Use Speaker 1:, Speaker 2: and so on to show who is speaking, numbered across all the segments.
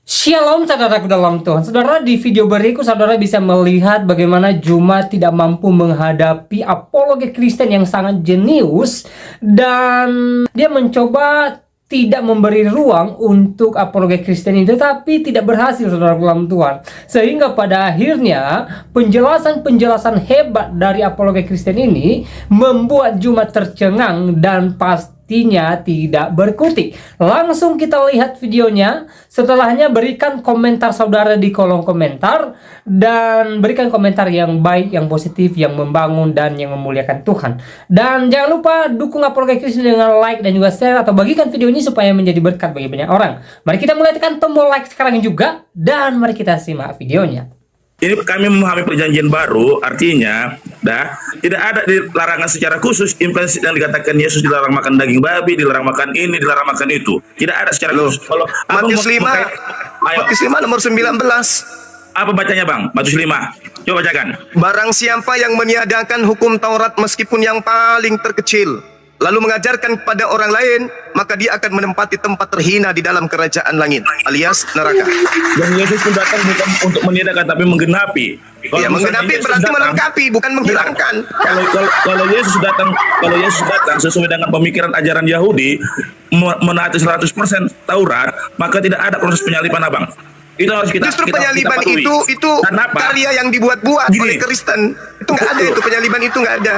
Speaker 1: Shalom saudaraku dalam Tuhan. Saudara, di video berikut saudara bisa melihat bagaimana Juma tidak mampu menghadapi apologet Kristen yang sangat jenius, dan dia mencoba tidak memberi ruang untuk apologet Kristen itu, tapi tidak berhasil saudara dalam Tuhan. Sehingga pada akhirnya penjelasan-penjelasan hebat dari apologet Kristen ini membuat Juma tercengang dan pastinya tidak berkutik. Langsung kita lihat videonya. Setelahnya berikan komentar saudara di kolom komentar, dan berikan komentar yang baik, yang positif, yang membangun, dan yang memuliakan Tuhan. Dan jangan lupa dukung apologet Kristen dengan like dan juga share, atau bagikan video ini supaya menjadi berkat bagi banyak orang. Mari kita mulai, tekan tombol like sekarang juga, dan mari kita simak videonya.
Speaker 2: Ini kami memahami perjanjian baru, artinya tidak ada larangan secara khusus implisit yang dikatakan Yesus dilarang makan daging babi, dilarang makan ini, dilarang makan itu. Tidak ada secara khusus. Kalau
Speaker 3: Matius 5, Matius 5 nomor 19.
Speaker 2: Apa bacanya Bang? Matius 5. Coba bacakan.
Speaker 3: Barang siapa yang meniadakan hukum Taurat meskipun yang paling terkecil, lalu mengajarkan kepada orang lain, maka dia akan menempati tempat terhina di dalam kerajaan langit, alias neraka.
Speaker 2: Dan Yesus pun datang bukan untuk meniadakan tapi menggenapi.
Speaker 3: Ya, menggenapi berarti melengkapi, bukan menghilangkan.
Speaker 2: Kalau Yesus datang sesuai dengan pemikiran ajaran Yahudi, menaati 100% Taurat, maka tidak ada proses penyaliban, Abang. Itu harus kita
Speaker 3: Justru
Speaker 2: kita
Speaker 3: penyaliban
Speaker 2: patuhi.
Speaker 3: itu karya yang dibuat-buat oleh Kristen. Itu nggak ada, itu penyaliban itu nggak ada.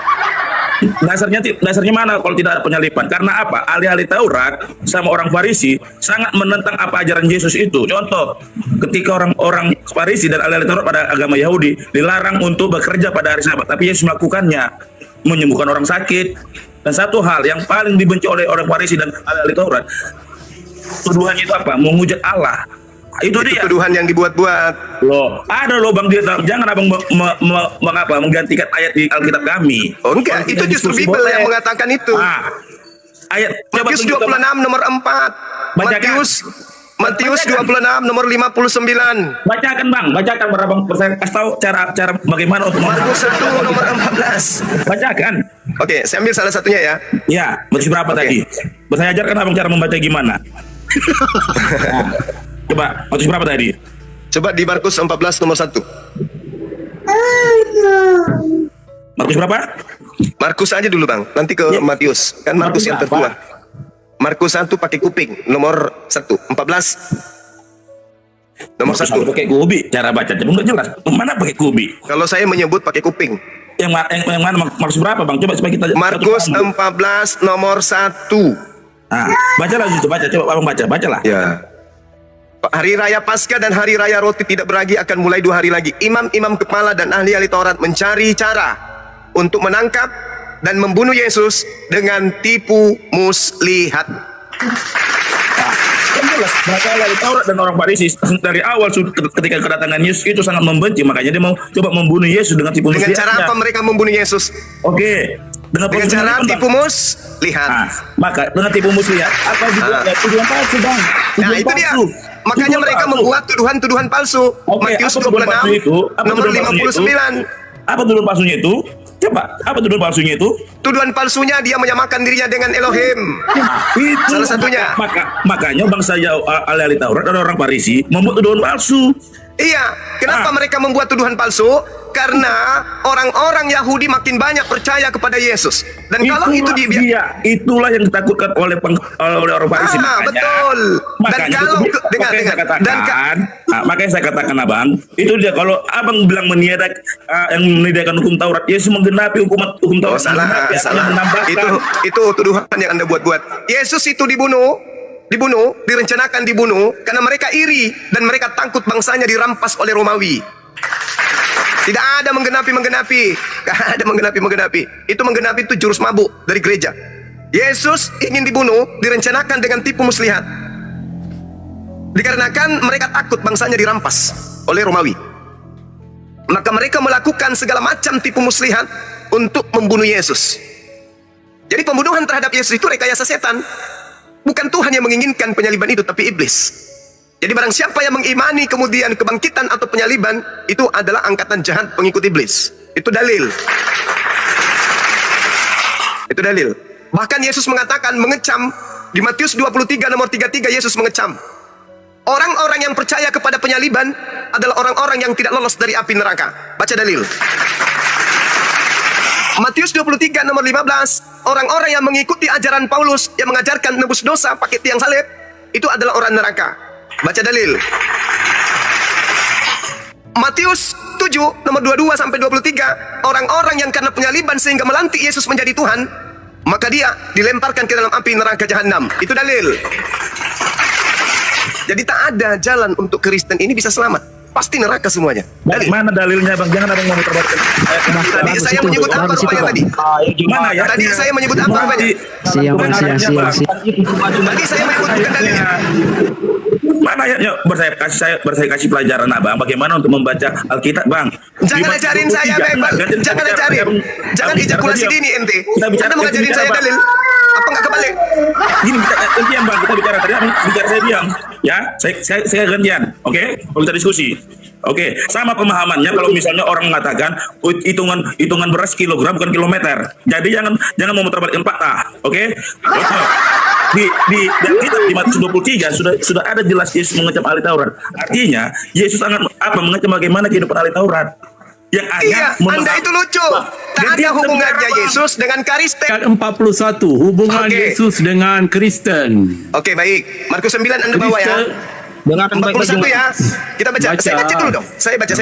Speaker 2: Dasarnya mana kalau tidak ada penyaliban? Karena apa? Ahli-ahli Taurat sama orang Farisi sangat menentang apa ajaran Yesus itu. Contoh, ketika orang-orang Farisi dan ahli-ahli Taurat pada agama Yahudi dilarang untuk bekerja pada hari Sabat, tapi Yesus melakukannya, menyembuhkan orang sakit. Dan satu hal yang paling dibenci oleh orang Farisi dan ahli-ahli Taurat, tuduhannya itu apa? Menghujat Allah. Itu dia
Speaker 3: tuduhan yang dibuat-buat.
Speaker 2: Loh, ada loh Bang, dia jangan Abang menggantikan ayat di Alkitab kami.
Speaker 3: Oh enggak, itu justru Bible yang mengatakan itu.
Speaker 2: Ayat
Speaker 3: Matius 26 nomor 4. Matius 26 nomor 59.
Speaker 2: Bacakan Bang, bacakan Bang. Saya kasih tahu cara bagaimana untuk
Speaker 3: Markus 1 nomor 14.
Speaker 2: Bacakan.
Speaker 3: Oke, saya ambil salah satunya ya.
Speaker 2: Ya, Matius berapa tadi? Saya ajarkan Abang cara membaca gimana. Coba, Matius berapa tadi?
Speaker 3: Coba di Markus 14 nomor 1.
Speaker 2: Markus berapa?
Speaker 3: Markus aja dulu Bang, nanti ke Matius. Kan Markus yang tertua. Markus 1 pakai kuping, nomor 1, 14. Nomor 1.
Speaker 2: Pakai kubi, cara baca enggak jelas. Mana pakai kubi?
Speaker 3: Kalau saya menyebut pakai kuping.
Speaker 2: Yang mana Markus berapa Bang? Coba supaya kita
Speaker 3: Markus 14 nomor 1.
Speaker 2: Nah, bacalah itu, coba Abang bacalah.
Speaker 3: Ya. Hari raya Paskah dan hari raya roti tidak beragi akan mulai 2 hari lagi. Imam-imam kepala dan ahli-ahli Taurat mencari cara untuk menangkap dan membunuh Yesus dengan tipu muslihat.
Speaker 2: Yang jelas, mereka ahli Taurat dan orang Farisi dari awal ketika kedatangan Yesus itu sangat membenci, makanya dia mau coba membunuh Yesus dengan tipu muslihat.
Speaker 3: Dengan cara apa mereka membunuh Yesus?
Speaker 2: Oke. Dengan
Speaker 3: cara tipu muslihat.
Speaker 2: Nah, maka dengan tipu muslihat apa juga tuduhan palsu Bang.
Speaker 3: Nah, itu dia. Makanya mereka membuat tuduhan-tuduhan palsu. Matius 26 nomor 59.
Speaker 2: Apa tuduhan palsunya itu? Coba, apa tuduhan palsunya itu?
Speaker 3: Tuduhan palsunya dia menyamakan dirinya dengan Elohim.
Speaker 2: Itu
Speaker 3: salah satunya.
Speaker 2: Makanya bangsa ahli Taurat dan orang Farisi membuat tuduhan palsu.
Speaker 3: Iya, kenapa mereka membuat tuduhan palsu? Karena orang-orang Yahudi makin banyak percaya kepada Yesus. Dan kalau itu
Speaker 2: itulah yang ditakutkan oleh orang Farisi.
Speaker 3: Betul.
Speaker 2: Makanya makanya saya katakan Abang, itu dia kalau Abang bilang meniadakan hukum Taurat, Yesus menggenapi hukum Taurat.
Speaker 3: Salah. Itu tuduhan yang Anda buat-buat. Yesus itu direncanakan dibunuh karena mereka iri dan mereka takut bangsanya dirampas oleh Romawi. Tidak ada menggenapi. Tidak ada menggenapi. Itu menggenapi itu jurus mabuk dari gereja. Yesus ingin dibunuh, direncanakan dengan tipu muslihat. Dikarenakan mereka takut bangsanya dirampas oleh Romawi. Maka mereka melakukan segala macam tipu muslihat untuk membunuh Yesus. Jadi pembunuhan terhadap Yesus itu rekayasa setan. Bukan Tuhan yang menginginkan penyaliban itu, tapi iblis. Jadi barang siapa yang mengimani kemudian kebangkitan atau penyaliban, itu adalah angkatan jahat pengikut iblis. Itu dalil. Bahkan Yesus mengatakan, mengecam. Di Matius 23 nomor 33 Yesus mengecam. Orang-orang yang percaya kepada penyaliban adalah orang-orang yang tidak lolos dari api neraka. Baca dalil. Matius 23 nomor 15. Orang-orang yang mengikuti ajaran Paulus yang mengajarkan nebus dosa pakai tiang salib, itu adalah orang neraka. Baca dalil. Matius 7 nomor 22 sampai 23. Orang-orang yang karena penyaliban sehingga melantik Yesus menjadi Tuhan, maka dia dilemparkan ke dalam api neraka jahanam. Itu dalil. Jadi tak ada jalan untuk Kristen ini bisa selamat. Pasti neraka semuanya.
Speaker 2: Dari mana dalilnya bang? Jangan ada yang ngomong terbatas.
Speaker 3: Tadi saya menyebut apa rupanya tadi?
Speaker 2: Gimana ya?
Speaker 3: Tadi saya menyebut apa rupanya?
Speaker 4: Siang.
Speaker 3: Tadi saya menyebut bukan dalilnya.
Speaker 2: Mana ayatnya? Saya kasih pelajaran bang. Bagaimana untuk membaca Alkitab bang?
Speaker 3: Jangan ajarin saya bebas. Jangan ajarin. Jangan ejakulasi dini ente. Anda mengajarin saya dalil. Apa nggak kebalik?
Speaker 2: Gini, gantian bang, kita bicara tadi bicara saya diam, ya, saya gantian, oke? Kita diskusi, oke? Sama pemahamannya kalau misalnya orang mengatakan hitungan beras kilogram bukan kilometer, jadi jangan memutarbalikkan fakta, oke? Di Alkitab di Matius 23 sudah ada jelas Yesus mengecam ahli Taurat, artinya Yesus sangat mengecam bagaimana kehidupan ahli Taurat. Yang
Speaker 3: iya, Anda itu lucu. Tak ada hubungannya Yesus dengan Kristen.
Speaker 5: 41 hubungan Yesus dengan Kristen.
Speaker 3: Oke, baik. Markus 9 Anda bawa ya.
Speaker 4: Dengarkan
Speaker 3: 41 ya. Kita baca. Saya baca dulu dong. Saya baca.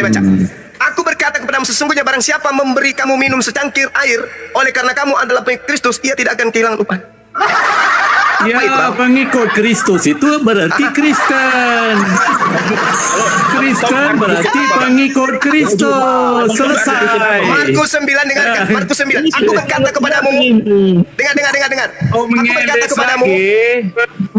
Speaker 3: Aku berkata kepadamu, sesungguhnya barang siapa memberi kamu minum secangkir air oleh karena kamu adalah pengikut Kristus, ia tidak akan kehilangan upah.
Speaker 5: Ya, pengikut Kristus itu berarti Kristen. Kristen berarti pengikut Kristus. Selesai.
Speaker 3: Markus 9 dengarkan. Markus 9. Aku berkata kepadamu. Dengar. Aku berkata kepadamu.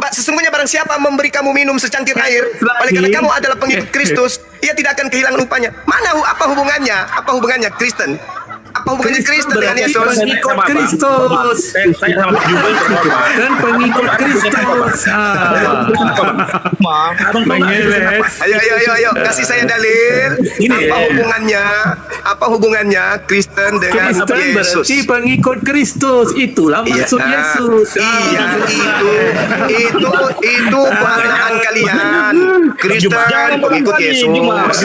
Speaker 3: Sesungguhnya barang siapa memberi kamu minum secangkir air oleh karena kamu adalah pengikut Kristus, ia tidak akan kehilangan upahnya. Apa hubungannya? Apa hubungannya Kristen? Apa hubungannya Kristen dengan Yesus?
Speaker 5: Pengikut Kristus.
Speaker 2: Saya sama Pak Jumbo
Speaker 5: Dan pengikut Kristus.
Speaker 2: Abang
Speaker 5: Pengeles.
Speaker 3: Ayo, kasih saya dalil. Apa hubungannya Kristen dengan
Speaker 5: Kristen
Speaker 3: Yesus?
Speaker 5: berarti pengikut Kristus. Itulah maksud Yesus.
Speaker 3: Iya, itu pemahaman kalian. Kristen pengikut Yesus.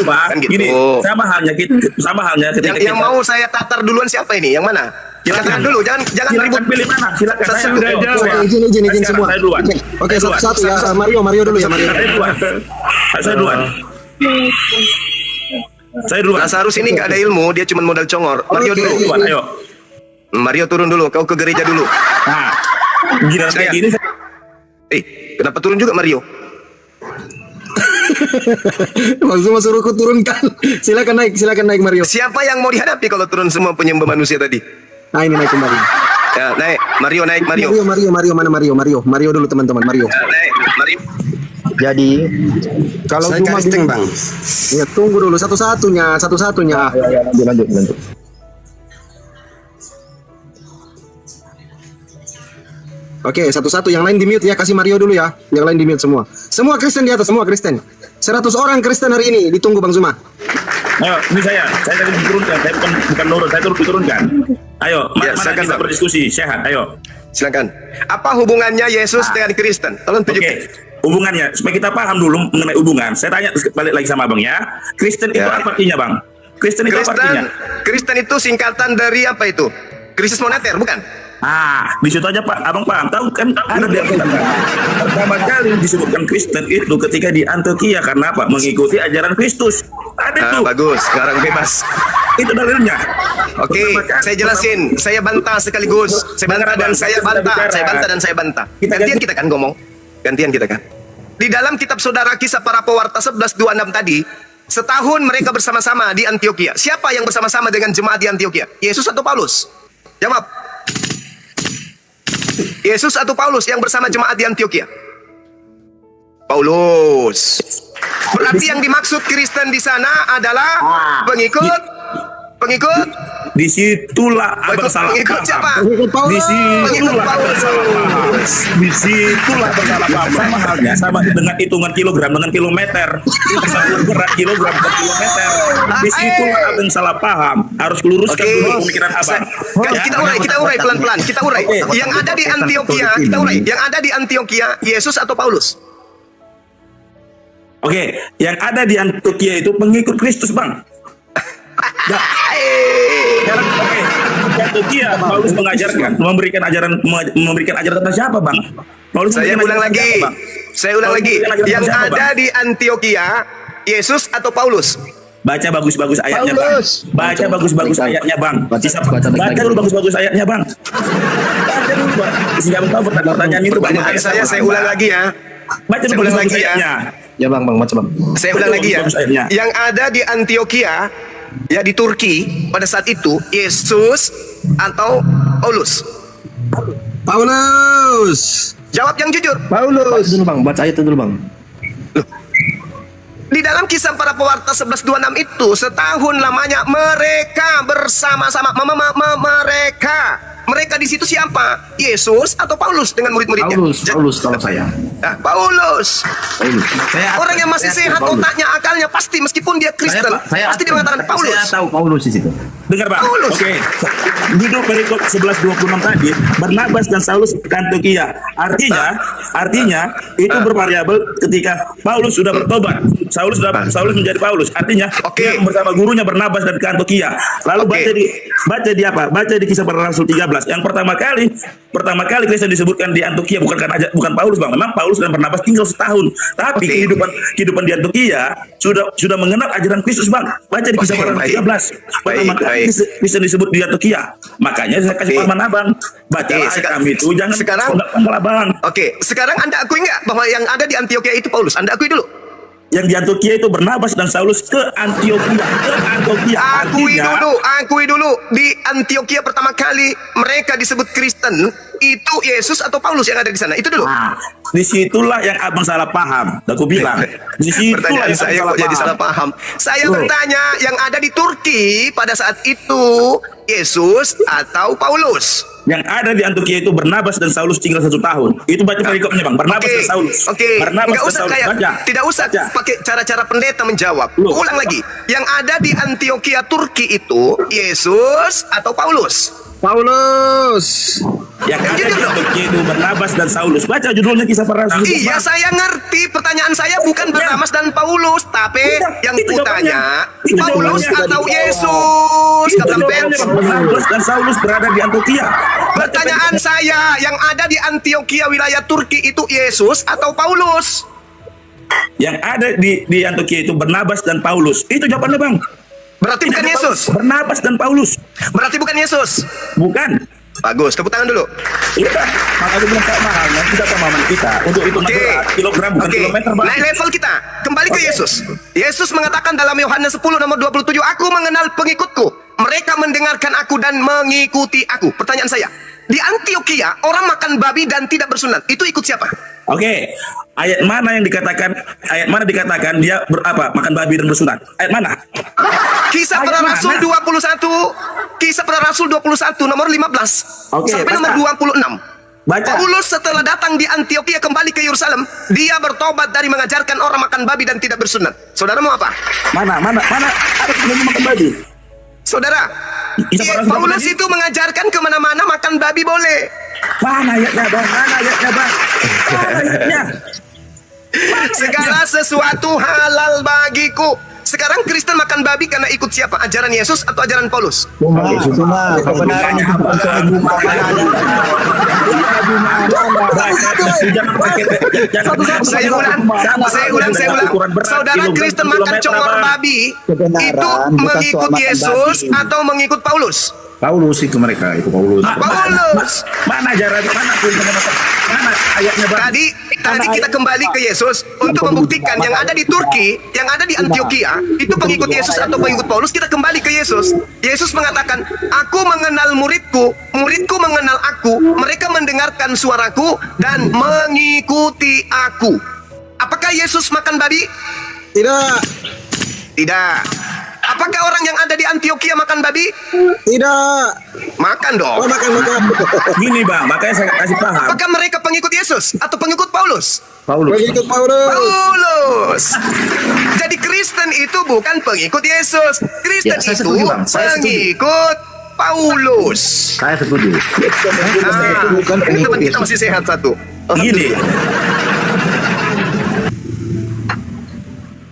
Speaker 3: Kan gitu.
Speaker 2: Gini, sama halnya ketika
Speaker 3: Yang mau saya tatar duluan siapa ini? Yang mana? Silakan dulu, jangan ribut.
Speaker 2: Pilih mana? Silakan.
Speaker 4: Izin semua.
Speaker 2: Saya duluan.
Speaker 4: Oke, satu ya. Mario dulu ya, Mario.
Speaker 2: Saya duluan.
Speaker 3: Lazarus ini nggak ada ilmu, dia cuma modal congor. Mario dulu.
Speaker 2: Ayo.
Speaker 3: Mario turun dulu, kau ke gereja dulu.
Speaker 2: Nah, giliran kayak gini.
Speaker 3: Kenapa turun juga Mario?
Speaker 4: Maksudnya suruhku turunkan. Silakan naik Mario.
Speaker 3: Siapa yang mau dihadapi kalau turun semua penyembah manusia tadi?
Speaker 4: Nah, ini naik kembali.
Speaker 3: Ya, naik. Mario.
Speaker 4: Mario mana Mario? Mario dulu teman-teman, Mario.
Speaker 3: Ya, naik. Mario.
Speaker 4: Jadi kalau
Speaker 3: Saya
Speaker 4: cuma
Speaker 3: casting, Bang.
Speaker 4: Ya, tunggu dulu satu-satunya. Lanjut. Oke, satu-satu. Yang lain di mute ya. Kasih Mario dulu ya. Yang lain di mute semua. Semua Kristen di atas, semua Kristen. 100 orang Kristen hari ini. Ditunggu Bang Zuma.
Speaker 2: Ayo, ini saya tadi diturunkan. Saya bukan nurun, saya turun diturunkan. Ayo, mana kita berdiskusi sehat. Ayo.
Speaker 3: Silakan. Apa hubungannya Yesus dengan Kristen? Tolong tunjukkan.
Speaker 2: Oke. Hubungannya supaya kita paham dulu mengenai hubungan. Saya tanya balik lagi sama Bang ya. Kristen itu apa artinya, Bang? Kristen itu apa artinya?
Speaker 3: Kristen itu singkatan dari apa itu? Krisis moneter, bukan?
Speaker 2: Di situ aja Pak, Abang paham. Tahu kan ada di Alkitab. Pertama kali disebutkan Kristen itu ketika di Antioquia karena apa? Mengikuti ajaran Kristus. Ada tuh.
Speaker 3: Bagus, sekarang bebas.
Speaker 2: Itu dalilnya.
Speaker 3: Oke, saya jelasin. Saya bantah sekaligus. Saya bantah dan saya bantah. Gantian kita kan ngomong. Di dalam kitab Saudara Kisah Para Pewarta 11:26 tadi, setahun mereka bersama-sama di Antioquia. Siapa yang bersama-sama dengan jemaat di Antioquia? Yesus atau Paulus? Jawab. Yesus atau Paulus yang bersama jemaat di Antioquia? Paulus. Berarti yang dimaksud Kristen di sana adalah pengikut.
Speaker 2: Disitulah Abang salah
Speaker 3: Pengikut siapa?
Speaker 2: Disitulah bersalah paham. Sama halnya sama dengan hitungan kilogram dengan kilometer. Satu berat kilogram per kilometer. Disitulah Abang salah paham. Harus luruskan dulu pemikiran Abang.
Speaker 3: Kita urai pelan-pelan. Yang ada di Antioquia, Yesus atau Paulus?
Speaker 2: Oke, yang ada di Antioquia itu pengikut Kristus, Bang. Ya. Sekarang, oke, di Antioquia Paulus mengajarkan, memberikan ajaran tentang siapa, Bang? Paulus
Speaker 3: Saya
Speaker 2: memberikan
Speaker 3: ulang
Speaker 2: ajaran
Speaker 3: lagi.
Speaker 2: tentang siapa, Bang?
Speaker 3: Saya ulang
Speaker 2: Paulus
Speaker 3: lagi.
Speaker 2: memberikan ajaran
Speaker 3: Yang
Speaker 2: tentang siapa,
Speaker 3: ada
Speaker 2: Bang?
Speaker 3: di Antioquia, Yesus atau Paulus?
Speaker 2: Baca bagus-bagus ayatnya,
Speaker 4: Paulus.
Speaker 2: Bang. Baca bagus-bagus ayatnya, Bang. Baca dulu bagus-bagus ayatnya, Bang. Baca dulu, Bang. Sehingga Bang tahu pertanyaan itu, Bang.
Speaker 3: Pertanyaan saya ulang lagi ya.
Speaker 2: Baca
Speaker 3: Saya
Speaker 2: dulu
Speaker 3: ulang
Speaker 2: bagus-bagus
Speaker 3: lagi ya.
Speaker 2: ayatnya.
Speaker 4: Ya bang, baca bang.
Speaker 3: Saya ulang lagi ya.
Speaker 2: Bagus ayatnya.
Speaker 3: Yang ada di Antioquia, ya di Turki pada saat itu, Yesus atau Paulus?
Speaker 4: Paulus.
Speaker 3: Jawab yang jujur.
Speaker 4: Paulus.
Speaker 5: Dulu bang, baca ayat dulu bang.
Speaker 3: Di dalam kisah para pewarta 11:26 itu, setahun lamanya mereka bersama-sama. Mereka di situ siapa? Yesus atau Paulus dengan murid-muridnya?
Speaker 5: Paulus kalau saya.
Speaker 3: Nah, Paulus. Orang yang masih sehat otaknya, akalnya pasti meskipun dia Kristen, pasti dia mengatakan Paulus.
Speaker 5: Saya tahu Paulus di situ.
Speaker 2: Dengar, Bang.
Speaker 3: Paulus.
Speaker 2: Oke. Judul perikop 11:26 tadi, Barnabas dan Saulus ke Antioquia. Artinya itu bervariabel ketika Paulus sudah bertobat. Saulus menjadi Paulus. Artinya
Speaker 3: Oke.
Speaker 2: dia bersama gurunya Barnabas dan ke Antioquia. Lalu
Speaker 3: Oke.
Speaker 2: baca di apa? Baca di Kisah Para Rasul 13. Yang pertama kali Kristen disebutkan di Antioquia bukan Paulus, Bang. Memang Paulus dan Barnabas tinggal setahun. Tapi
Speaker 3: Oke.
Speaker 2: kehidupan di Antioquia sudah mengenal ajaran Kristus, Bang. Baca di Kisah
Speaker 3: Oke,
Speaker 2: Para Rasul
Speaker 3: baik.
Speaker 2: 13. Pertama
Speaker 3: Baik,
Speaker 2: kali
Speaker 3: baik.
Speaker 2: Kristen disebut di Antioquia. Makanya saya kasih
Speaker 3: Oke.
Speaker 2: pahaman Abang. Baca
Speaker 3: Oke,
Speaker 2: ayat kami itu jangan
Speaker 3: sekarang-
Speaker 2: nggak Bang.
Speaker 3: Oke, sekarang Anda akui nggak bahwa yang ada di Antioquia itu Paulus? Anda akui dulu.
Speaker 2: Yang di Antioquia itu Barnabas dan Saulus ke Antioquia.
Speaker 3: Akui dulu. Di Antioquia pertama kali mereka disebut Kristen, itu Yesus atau Paulus yang ada di sana? Itu dulu.
Speaker 2: Nah, disitulah yang abang salah paham. Aku bilang, disitulah
Speaker 3: Pertanyaan
Speaker 2: yang
Speaker 3: saya kok jadi salah paham. Saya
Speaker 2: Loh.
Speaker 3: bertanya, yang ada di Turki pada saat itu Yesus atau Paulus?
Speaker 2: Yang ada di Antioquia itu Barnabas dan Saulus tinggal 1 tahun. Itu baca perikopnya, Bang. Barnabas dan Saulus.
Speaker 3: Oke,
Speaker 2: Barnabas
Speaker 3: nggak
Speaker 2: dan
Speaker 3: usah
Speaker 2: Saulus.
Speaker 3: kayak,
Speaker 2: Baca.
Speaker 3: tidak usah
Speaker 2: Baca.
Speaker 3: pakai cara-cara pendeta menjawab.
Speaker 2: Loh.
Speaker 3: Ulang lagi, yang ada di Antioquia Turki itu Yesus atau Paulus?
Speaker 4: Paulus.
Speaker 2: Yang ada di
Speaker 3: jujur dong.
Speaker 2: Antioquia itu Barnabas dan Saulus. Baca judulnya Kisah Para Rasul.
Speaker 3: Iya, saya ngerti. Pertanyaan saya bukan Barnabas dan Paulus, tapi
Speaker 2: Udah,
Speaker 3: yang
Speaker 2: itu
Speaker 3: kutanya
Speaker 2: jawabannya. Itu
Speaker 3: Paulus
Speaker 2: jawabannya.
Speaker 3: atau Yesus?
Speaker 2: Itu
Speaker 3: Kata
Speaker 2: jawabannya,
Speaker 3: Pence.
Speaker 2: Bang. Barnabas dan Saulus berada di Antioquia.
Speaker 3: Pertanyaan saya, yang ada di Antioquia wilayah Turki itu Yesus atau Paulus?
Speaker 2: Yang ada di Antioquia itu Barnabas dan Paulus. Itu jawabannya, Bang.
Speaker 3: Berarti bukan
Speaker 2: Tidak ada
Speaker 3: Yesus.
Speaker 2: Paulus. Barnabas dan Paulus.
Speaker 3: Berarti bukan Yesus.
Speaker 2: Bukan.
Speaker 3: Bagus, tepuk tangan dulu.
Speaker 2: Iya, maka gue bilang tak mahal, tidak pemahaman kita untuk itu kilogram bukan
Speaker 3: Oke.
Speaker 2: kilometer, Bang.
Speaker 3: Naik level kita. Kembali ke Yesus. Yesus mengatakan dalam Yohanes 10 nomor 27, "Aku mengenal pengikutku. Mereka mendengarkan aku dan mengikuti aku." Pertanyaan saya, di Antioquia orang makan babi dan tidak bersunat. Itu ikut siapa?
Speaker 2: Oke, ayat mana dikatakan dia makan babi dan bersunat? Ayat mana?
Speaker 3: Kisah
Speaker 2: Ayat
Speaker 3: Para
Speaker 2: mana?
Speaker 3: Rasul 21, Kisah Para Rasul 21 nomor 15
Speaker 2: Oke,
Speaker 3: sampai
Speaker 2: baca.
Speaker 3: nomor 26.
Speaker 2: Baca.
Speaker 3: Paulus setelah datang di Antioquia kembali ke Yerusalem, dia bertobat dari mengajarkan orang makan babi dan tidak bersunat. Saudara mau apa?
Speaker 2: Mana? Ada yang makan babi?
Speaker 3: Saudara,
Speaker 2: Kisah Para Rasul
Speaker 3: Paulus
Speaker 2: tadi?
Speaker 3: itu mengajarkan kemana-mana makan babi boleh.
Speaker 2: Mana ayatnya, Bang? Mana ayatnya?
Speaker 3: Segala sesuatu halal bagiku. Sekarang Kristen makan babi karena ikut siapa? Ajaran Yesus atau ajaran Paulus?
Speaker 4: Kebenaran itu bukan soal Juma.
Speaker 3: Saya ulang. Saudara Kristen makan congor babi itu mengikut Yesus atau mengikut Paulus?
Speaker 5: Paulus itu mereka, itu Paulus.
Speaker 3: Paulus.
Speaker 2: Mana ajaran? Mana ayatnya, Bang?
Speaker 3: Tadi kita kembali ke Yesus untuk membuktikan yang ada di Turki, yang ada di Antioquia itu pengikut Yesus atau pengikut Paulus. Kita kembali ke Yesus. Yesus mengatakan, "Aku mengenal muridku, muridku mengenal aku. Mereka mendengarkan suaraku dan mengikuti aku." Apakah Yesus makan babi?
Speaker 4: Tidak.
Speaker 3: Tidak. Apakah orang yang ada di Antioquia makan babi?
Speaker 4: Tidak.
Speaker 3: Makan dong.
Speaker 4: Oh, makan.
Speaker 2: Gini, Bang, makanya saya kasih paham.
Speaker 3: Apakah mereka pengikut Yesus atau pengikut Paulus?
Speaker 5: Paulus.
Speaker 4: Pengikut Paulus.
Speaker 3: Paulus. Jadi Kristen itu bukan pengikut Yesus. Kristen
Speaker 5: Ya, saya
Speaker 3: itu
Speaker 5: setuju, Bang. Saya setuju.
Speaker 3: pengikut Paulus.
Speaker 5: Saya setuju.
Speaker 3: Nah, ini teman kita masih sehat satu.
Speaker 2: Gini.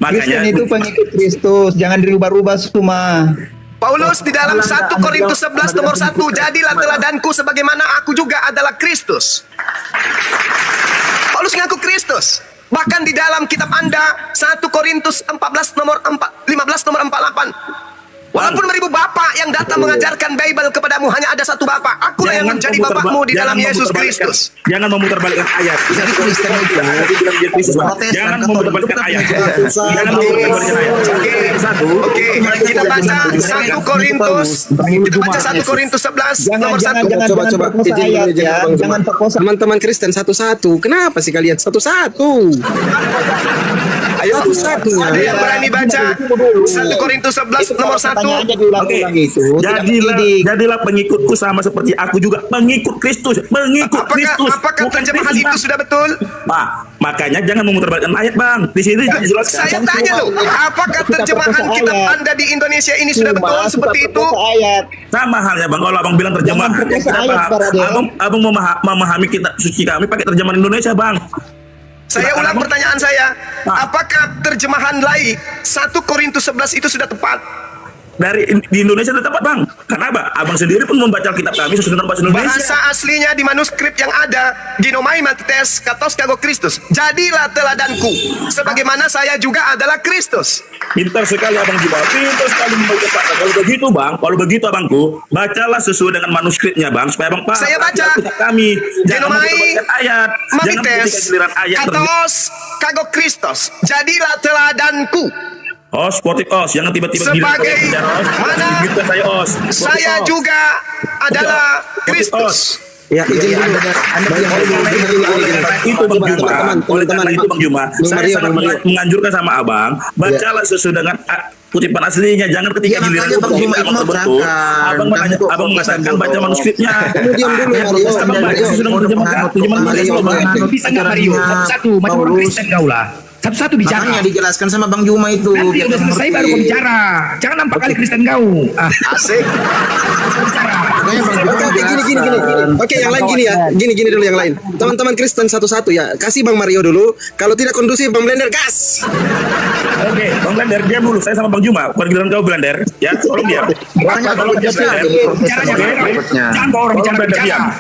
Speaker 2: Makanya
Speaker 6: Kristen itu pengikut Kristus, jangan dirubah-rubah semua.
Speaker 3: Paulus di dalam 1 Korintus 11 nomor 1, jadilah teladanku sebagaimana aku juga adalah Kristus. Paulus mengaku Kristus. Bahkan di dalam kitab Anda 1 Korintus 15 nomor 48. Walaupun beribu bapak yang datang mengajarkan Bible kepadamu, hanya ada satu bapak. Akulah yang menjadi bapakmu di dalam Yesus Kristus.
Speaker 2: Jangan memutarbalikkan ayat. Jangan memutarbalikkan ayat. Jangan memutarbalikkan ayat.
Speaker 3: Oke, kita baca 1 Korintus. Kita baca 1 Korintus 11 nomor 1.
Speaker 4: Coba
Speaker 6: perkosa ayat ya. Jangan perkosa.
Speaker 4: Teman-teman Kristen satu-satu. Kenapa sih kalian satu-satu?
Speaker 3: Ayo,
Speaker 4: Satu-satu.
Speaker 3: ada yang berani baca 1 Korintus 11 nomor 1.
Speaker 6: Pertanyaannya diulang-ulang itu.
Speaker 2: Jadilah pengikutku sama seperti aku juga pengikut Kristus. Pengikut Kristus.
Speaker 3: Apakah
Speaker 2: Bukan
Speaker 3: terjemahan
Speaker 2: Kristus,
Speaker 3: itu
Speaker 2: Bang.
Speaker 3: sudah betul?
Speaker 2: Pak, makanya jangan memutarbalikkan ayat, Bang. Di sini dijelaskan.
Speaker 3: Saya tanya loh, apakah terjemahan kitab Anda di Indonesia ini sudah betul seperti itu?
Speaker 6: Ayat.
Speaker 2: Sama halnya, Bang. Kalau Abang bilang terjemahan,
Speaker 6: Jangan perkosa
Speaker 2: kita
Speaker 6: ayat,
Speaker 2: paham.
Speaker 6: para dia.
Speaker 2: Abang memahami kitab suci kami pakai terjemahan Indonesia, Bang.
Speaker 3: Saya ulang pertanyaan saya, apakah terjemahan lain 1 Korintus 11 itu sudah tepat?
Speaker 2: Di Indonesia sudah tepat, Bang. Kenapa? Abang sendiri pun membaca kitab kami sesuai dengan bahasa Indonesia.
Speaker 3: Bahasa aslinya di manuskrip yang ada, ginomai matites katos kago Kristus. Jadilah teladanku, sebagaimana saya juga adalah Kristus.
Speaker 2: Pintar sekali Abang Juma, pintar sekali membaca Pak. Kalau begitu Abangku, bacalah sesuai dengan manuskripnya, Bang, supaya Abang paham.
Speaker 3: Saya baca.
Speaker 2: Kitab kami. Jangan
Speaker 3: Ginomai
Speaker 2: membaca ayat. Jangan ketika
Speaker 3: mamites
Speaker 2: giliran ayat
Speaker 3: katos kago Kristus. Jadilah teladanku.
Speaker 2: Os, sportif os, jangan tiba-tiba
Speaker 3: Sebagai mana
Speaker 2: saya os.
Speaker 3: saya juga adalah Kristus.
Speaker 4: Ya, izin dulu.
Speaker 2: Oleh karena itu Bang Juma, saya sangat menganjurkan sama Abang, bacalah sesuai dengan kutipan aslinya, jangan ketika giliran Abang betul. Abang mengatakan baca manuskripnya.
Speaker 4: Diam dulu, Mario.
Speaker 2: Abang baca sesuai dengan terjemahan Mario.
Speaker 7: Bisa nggak Mario? Satu-satu, macam orang Kristen kau lah. Satu-satu bicara.
Speaker 5: Makanya dijelaskan sama Bang Juma itu.
Speaker 7: Nanti udah selesai baru kau bicara. Jangan nampak kali Kristen kau.
Speaker 3: Asik.
Speaker 4: Oke, gini. Oke, yang lain gini ya. Gini dulu yang lain. Teman-teman Kristen satu-satu ya. Kasih Bang Mario dulu. Kalau tidak kondusif, Bang Blender gas.
Speaker 2: Oke, Bang Blender diam dulu. Saya sama Bang Juma. Bukan giliran kau Blender. Ya, tolong diam. Tolong diam Blender.
Speaker 7: Jangan bawa orang bicara
Speaker 2: Blender diam.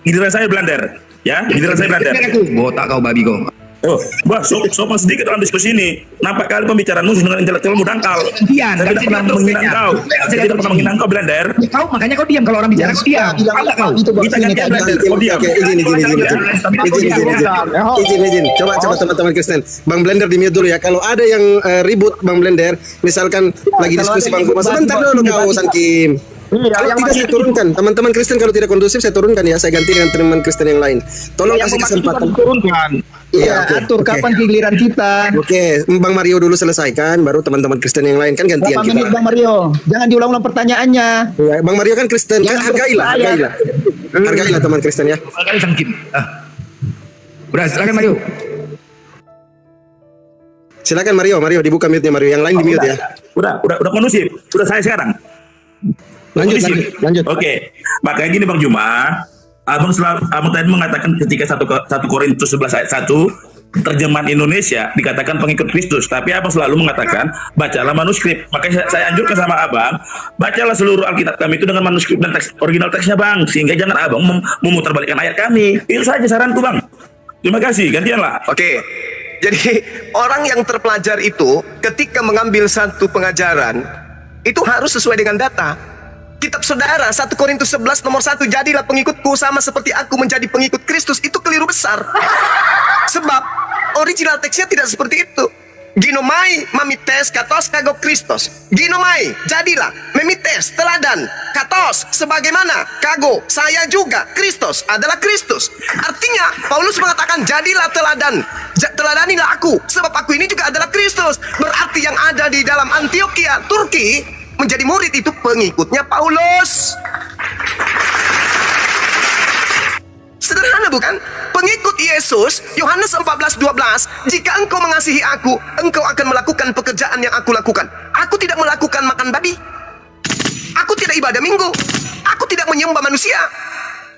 Speaker 2: Giliran saya Blender. Ya, giliran saya Blender.
Speaker 7: Botak kau babi kau.
Speaker 2: Oh, bah, sopan sedikit dalam diskusi ini. Nampak kali pembicaraanmu dengan intelektualmu dangkal.
Speaker 7: Diam,
Speaker 2: Saya tidak pernah menghina kau. Saya tidak pernah menghina kau, Blender.
Speaker 7: Kau makanya kau diam kalau orang bicara kau diam. Apa kau?
Speaker 2: Kita gantian Blender. Kau diam.
Speaker 4: Oke, izin. Coba teman-teman Kristen. Bang Blender di mute dulu ya. Kalau ada yang ribut Bang Blender, misalkan lagi diskusi Bang Juma, sebentar dulu kau San Kim. Kalau tidak saya turunkan, teman-teman Kristen kalau tidak kondusif saya turunkan ya, saya ganti dengan teman Kristen yang lain. Tolong kasih kesempatan.
Speaker 6: Iya, atur kapan giliran kita.
Speaker 4: Oke, Bang Mario dulu selesaikan, baru teman-teman Kristen yang lain kan gantian
Speaker 6: Berapa menit
Speaker 4: kita.
Speaker 6: Bang Mario? Jangan diulang-ulang pertanyaannya.
Speaker 4: Ya, Bang Mario kan Kristen, kan hargailah teman Kristen ya.
Speaker 7: Kali sangkit. Udah, silakan Mario.
Speaker 4: Silakan Mario dibuka mute-nya Mario, yang lain di mute ya.
Speaker 2: Udah kondusif. Sudah saya sekarang.
Speaker 4: Lanjut.
Speaker 2: Oke. Makanya gini Bang Juma, Abang tadi mengatakan ketika 1 Korintus 11 ayat 1 terjemahan Indonesia dikatakan pengikut Kristus, tapi Abang selalu mengatakan bacalah manuskrip. Makanya saya anjurkan sama Abang, bacalah seluruh Alkitab kami itu dengan manuskrip dan teks original teksnya Bang, sehingga jangan Abang memutarbalikkan ayat kami. Itu saja saranku Bang. Terima kasih, gantianlah.
Speaker 3: Oke. Jadi orang yang terpelajar itu ketika mengambil satu pengajaran itu harus sesuai dengan data. Kitab saudara 1 Korintus 11 nomor 1, jadilah pengikutku sama seperti aku menjadi pengikut Kristus, itu keliru besar. Sebab original teksnya tidak seperti itu. Ginomai mamites katos kago Kristus. Ginomai, jadilah, memites, teladan, katos, sebagaimana, kago, saya juga, Kristus adalah Kristus. Artinya, Paulus mengatakan, jadilah teladan, teladanilah aku, sebab aku ini juga adalah Kristus. Berarti yang ada di dalam Antioquia, Turki, menjadi murid itu pengikutnya Paulus. Sederhana bukan? Pengikut Yesus, Yohanes 14:12, jika engkau mengasihi aku, engkau akan melakukan pekerjaan yang aku lakukan. Aku tidak melakukan makan babi. Aku tidak ibadah minggu. Aku tidak menyembah manusia.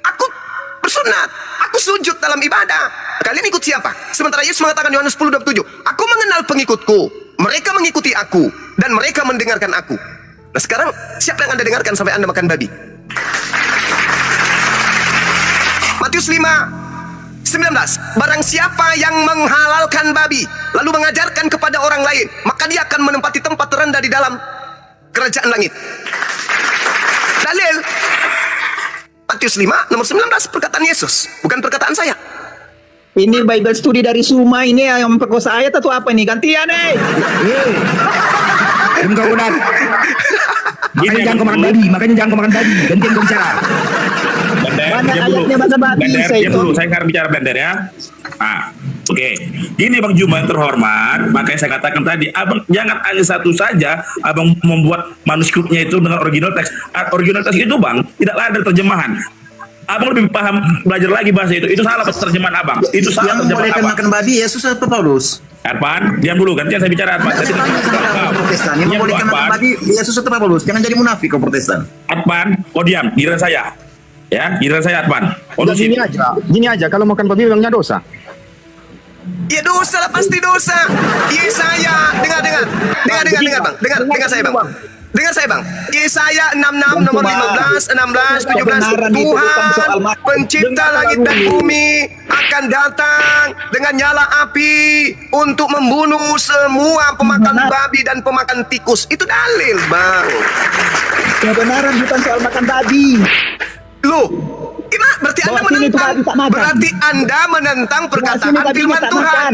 Speaker 3: Aku bersunat. Aku sujud dalam ibadah. Kalian ikut siapa? Sementara Yesus mengatakan Yohanes 10:27, aku mengenal pengikutku, mereka mengikuti aku, dan mereka mendengarkan aku. Nah sekarang, siapa yang Anda dengarkan sampai Anda makan babi? Matius 5:19, barang siapa yang menghalalkan babi lalu mengajarkan kepada orang lain, maka dia akan menempati tempat terendah di dalam kerajaan langit. Dalil Matius 5 nomor 19, perkataan Yesus, bukan perkataan saya.
Speaker 6: Ini Bible study dari Suma ini yang memperkosa ayat atau apa nih? Gantian nih.
Speaker 7: Enggak udah. Makanya jangan kemakan babi, gantian bicara.
Speaker 2: Blender,
Speaker 6: Mana
Speaker 2: diam dulu.
Speaker 6: ayatnya bahasa babi,
Speaker 2: Blender,
Speaker 6: saya
Speaker 2: diam
Speaker 6: itu.
Speaker 2: dulu. Saya sekarang bicara Blender ya. Oke. Gini Bang Juma yang terhormat, makanya saya katakan tadi, Abang jangan hanya satu saja, Abang membuat manuskripnya itu dengan original teks. Original teks itu Bang, tidak ada terjemahan. Abang lebih paham belajar lagi bahasa itu. Itu salah terjemahan Abang. Itu salah
Speaker 5: Yang
Speaker 2: terjemahan
Speaker 5: membolehkan
Speaker 2: Abang.
Speaker 5: makan babi Yesus atau Paulus?
Speaker 2: Arpan, diam dulu. Gantian saya bicara Arpan.
Speaker 5: Saya tanya sama orang Protestan, yang
Speaker 2: Diam dulu,
Speaker 5: membolehkan makan
Speaker 2: Arpan.
Speaker 5: babi Yesus atau Paulus? Jangan jadi munafik kau Protestan.
Speaker 2: Arpan, kau diam. Giliran saya. Ya, giliran saya Arpan. Kondusin.
Speaker 7: Gini aja, kalau makan babi memangnya dosa.
Speaker 3: Ya dosa lah, pasti dosa. Yesaya, dengar Bang. Dengar saya Bang. Dengar saya Bang. Yesaya 66 nomor 15, 16, 17.
Speaker 6: Kebenaran dituliskan soal
Speaker 3: Tuhan
Speaker 6: mati.
Speaker 3: pencipta langit dan bumi akan datang dengan nyala api untuk membunuh semua pemakan babi dan pemakan tikus. Itu dalil Bang.
Speaker 6: Kebenaran bukan soal makan babi.
Speaker 3: Loh, gimana? Berarti Anda
Speaker 6: Bawa sini tuh
Speaker 3: menentang.
Speaker 6: babi tak makan.
Speaker 3: Berarti Anda menentang perkataan
Speaker 6: sini babi
Speaker 3: firman
Speaker 6: tak
Speaker 3: Tuhan.
Speaker 6: makan.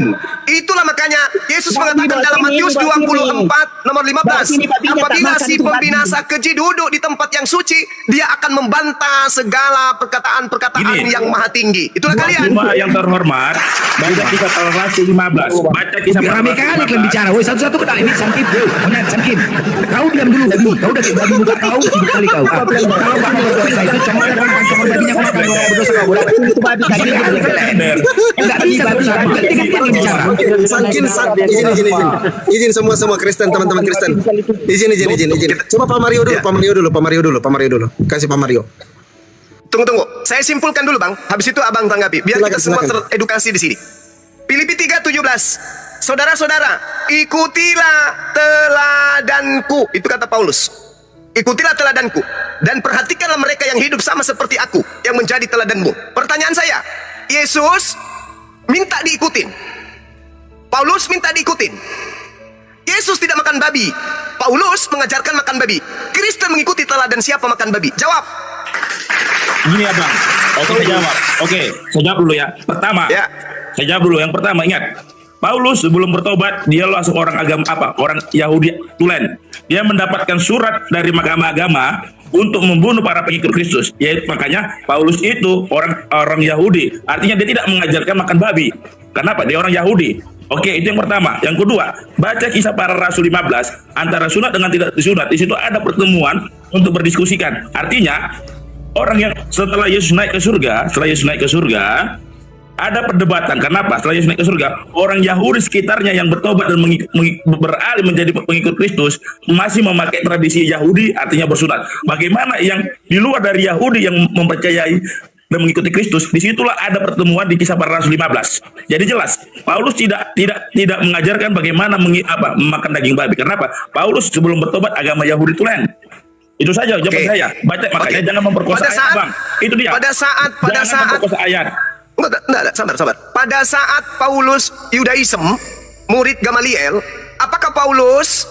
Speaker 3: Itulah makanya Yesus
Speaker 6: Bawa
Speaker 3: mengatakan
Speaker 6: sini,
Speaker 3: dalam
Speaker 6: bawa
Speaker 3: Matius
Speaker 6: sini, bawa
Speaker 3: 24 nomor 15,
Speaker 6: Bawa sini, babinya tak
Speaker 3: apabila
Speaker 6: makan
Speaker 3: si
Speaker 6: itu babi.
Speaker 3: pembinasa keji duduk di tempat yang suci, dia akan membantah segala perkataan-perkataan
Speaker 2: Gini.
Speaker 3: yang maha tinggi. Itulah kalian.
Speaker 2: Juma yang terhormat, baca kisah para rasul 15. Baca kisah para
Speaker 7: Rame
Speaker 2: rasul
Speaker 7: kali kalian
Speaker 2: 15.
Speaker 7: bicara. Woi, satu-satu kena ini Samkim. Benar, Samkim. Kau diam dulu tadi. Kau udah kayak babi muka kau, sibuk kali kau. Kalau babi berdosa itu cuma ada orang cuma babinya kau makan orang berdosa kau. Boleh.
Speaker 6: Itu babi tadi.
Speaker 2: Blender.
Speaker 7: Enggak bisa berdosa. Ganti bicara.
Speaker 4: Izin semua Kristen, teman-teman Kristen. Izin. Coba Pak Mario dulu. Kasih Pak Mario.
Speaker 3: Tunggu. Saya simpulkan dulu Bang. Habis itu Abang tanggapi. Biar kita semua
Speaker 4: Silakan.
Speaker 3: teredukasi di sini. Filipi 3:17. Saudara-saudara, ikutilah teladanku. Itu kata Paulus. Ikutilah teladanku dan perhatikanlah mereka yang hidup sama seperti aku yang menjadi teladanmu. Pertanyaan saya, Yesus minta diikutin. Paulus minta diikutin. Yesus tidak makan babi. Paulus mengajarkan makan babi. Kristen mengikuti teladan siapa makan babi? Jawab.
Speaker 2: Gini ya Bang. Oke, saya jawab dulu ya. Pertama,
Speaker 3: Ya.
Speaker 2: saya jawab dulu. Yang pertama, ingat. Paulus sebelum bertobat, dia langsung orang agama apa? Orang Yahudi tulen. Dia mendapatkan surat dari mahkamah agama untuk membunuh para pengikut Kristus. Yaitu makanya Paulus itu orang Yahudi. Artinya dia tidak mengajarkan makan babi. Kenapa? Dia orang Yahudi. Oke, itu yang pertama. Yang kedua, baca kisah para rasul 15 antara sunat dengan tidak disunat. Di situ ada pertemuan untuk berdiskusikan. Artinya orang yang setelah Yesus naik ke surga, ada perdebatan. Kenapa? Setelah Yesus naik ke surga, orang Yahudi sekitarnya yang bertobat dan beralih menjadi pengikut Kristus masih memakai tradisi Yahudi, artinya bersunat. Bagaimana yang di luar dari Yahudi yang mempercayai dan mengikuti Kristus? Disitulah ada pertemuan di kisah para rasul 15. Jadi jelas, Paulus tidak mengajarkan bagaimana memakan daging babi. Kenapa? Paulus sebelum bertobat agama Yahudi tulen. Itu saja jawaban saya. Baca, makanya jangan memperkosa ayat, Bang. Itu dia.
Speaker 3: Pada saat
Speaker 2: memperkosa ayat.
Speaker 3: Enggak, sabar. Pada saat Paulus Yudaism, murid Gamaliel, apakah Paulus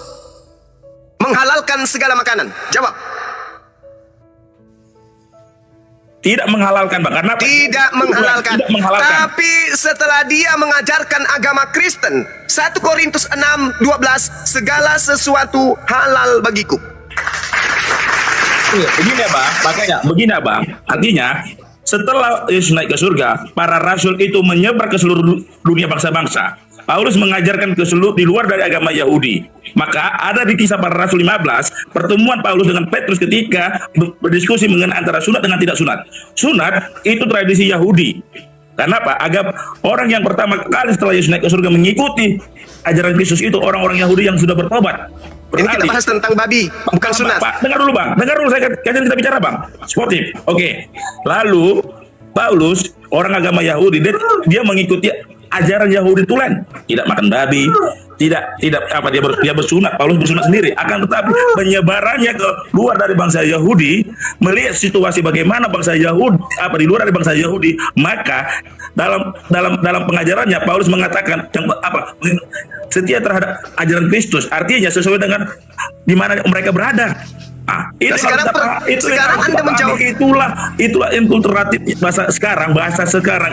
Speaker 3: menghalalkan segala makanan? Jawab.
Speaker 2: Tidak menghalalkan, Bang. Karena
Speaker 3: Tidak menghalalkan.
Speaker 2: Tidak menghalalkan.
Speaker 3: Tapi setelah dia mengajarkan agama Kristen, 1 Korintus 6:12, segala sesuatu halal bagiku.
Speaker 2: Begini Abang. Artinya setelah Yesus naik ke surga, para rasul itu menyebar ke seluruh dunia bangsa-bangsa. Paulus mengajarkan ke seluruh di luar dari agama Yahudi. Maka ada di kisah para rasul 15 pertemuan Paulus dengan Petrus ketika berdiskusi mengenai antara sunat dengan tidak sunat. Sunat itu tradisi Yahudi. Kenapa? Agar orang yang pertama kali setelah Yesus naik ke surga mengikuti ajaran Kristus itu orang-orang Yahudi yang sudah bertobat.
Speaker 3: Ini kita bahas tentang babi, bukan sunat.
Speaker 2: Pak, dengar dulu Bang. Dengar dulu, kita bicara Bang. Sportif. Oke. Lalu Paulus orang agama Yahudi, dia mengikuti ajaran Yahudi tulen, tidak makan babi, tidak apa dia bersunat. Paulus bersunat sendiri. Akan tetapi penyebarannya ke luar dari bangsa Yahudi, melihat situasi bagaimana bangsa Yahudi di luar dari bangsa Yahudi, maka dalam pengajarannya Paulus mengatakan setia terhadap ajaran Kristus, artinya sesuai dengan di mana mereka berada. Itu
Speaker 3: sekarang Anda menjawab,
Speaker 2: itulah infiltratif bahasa sekarang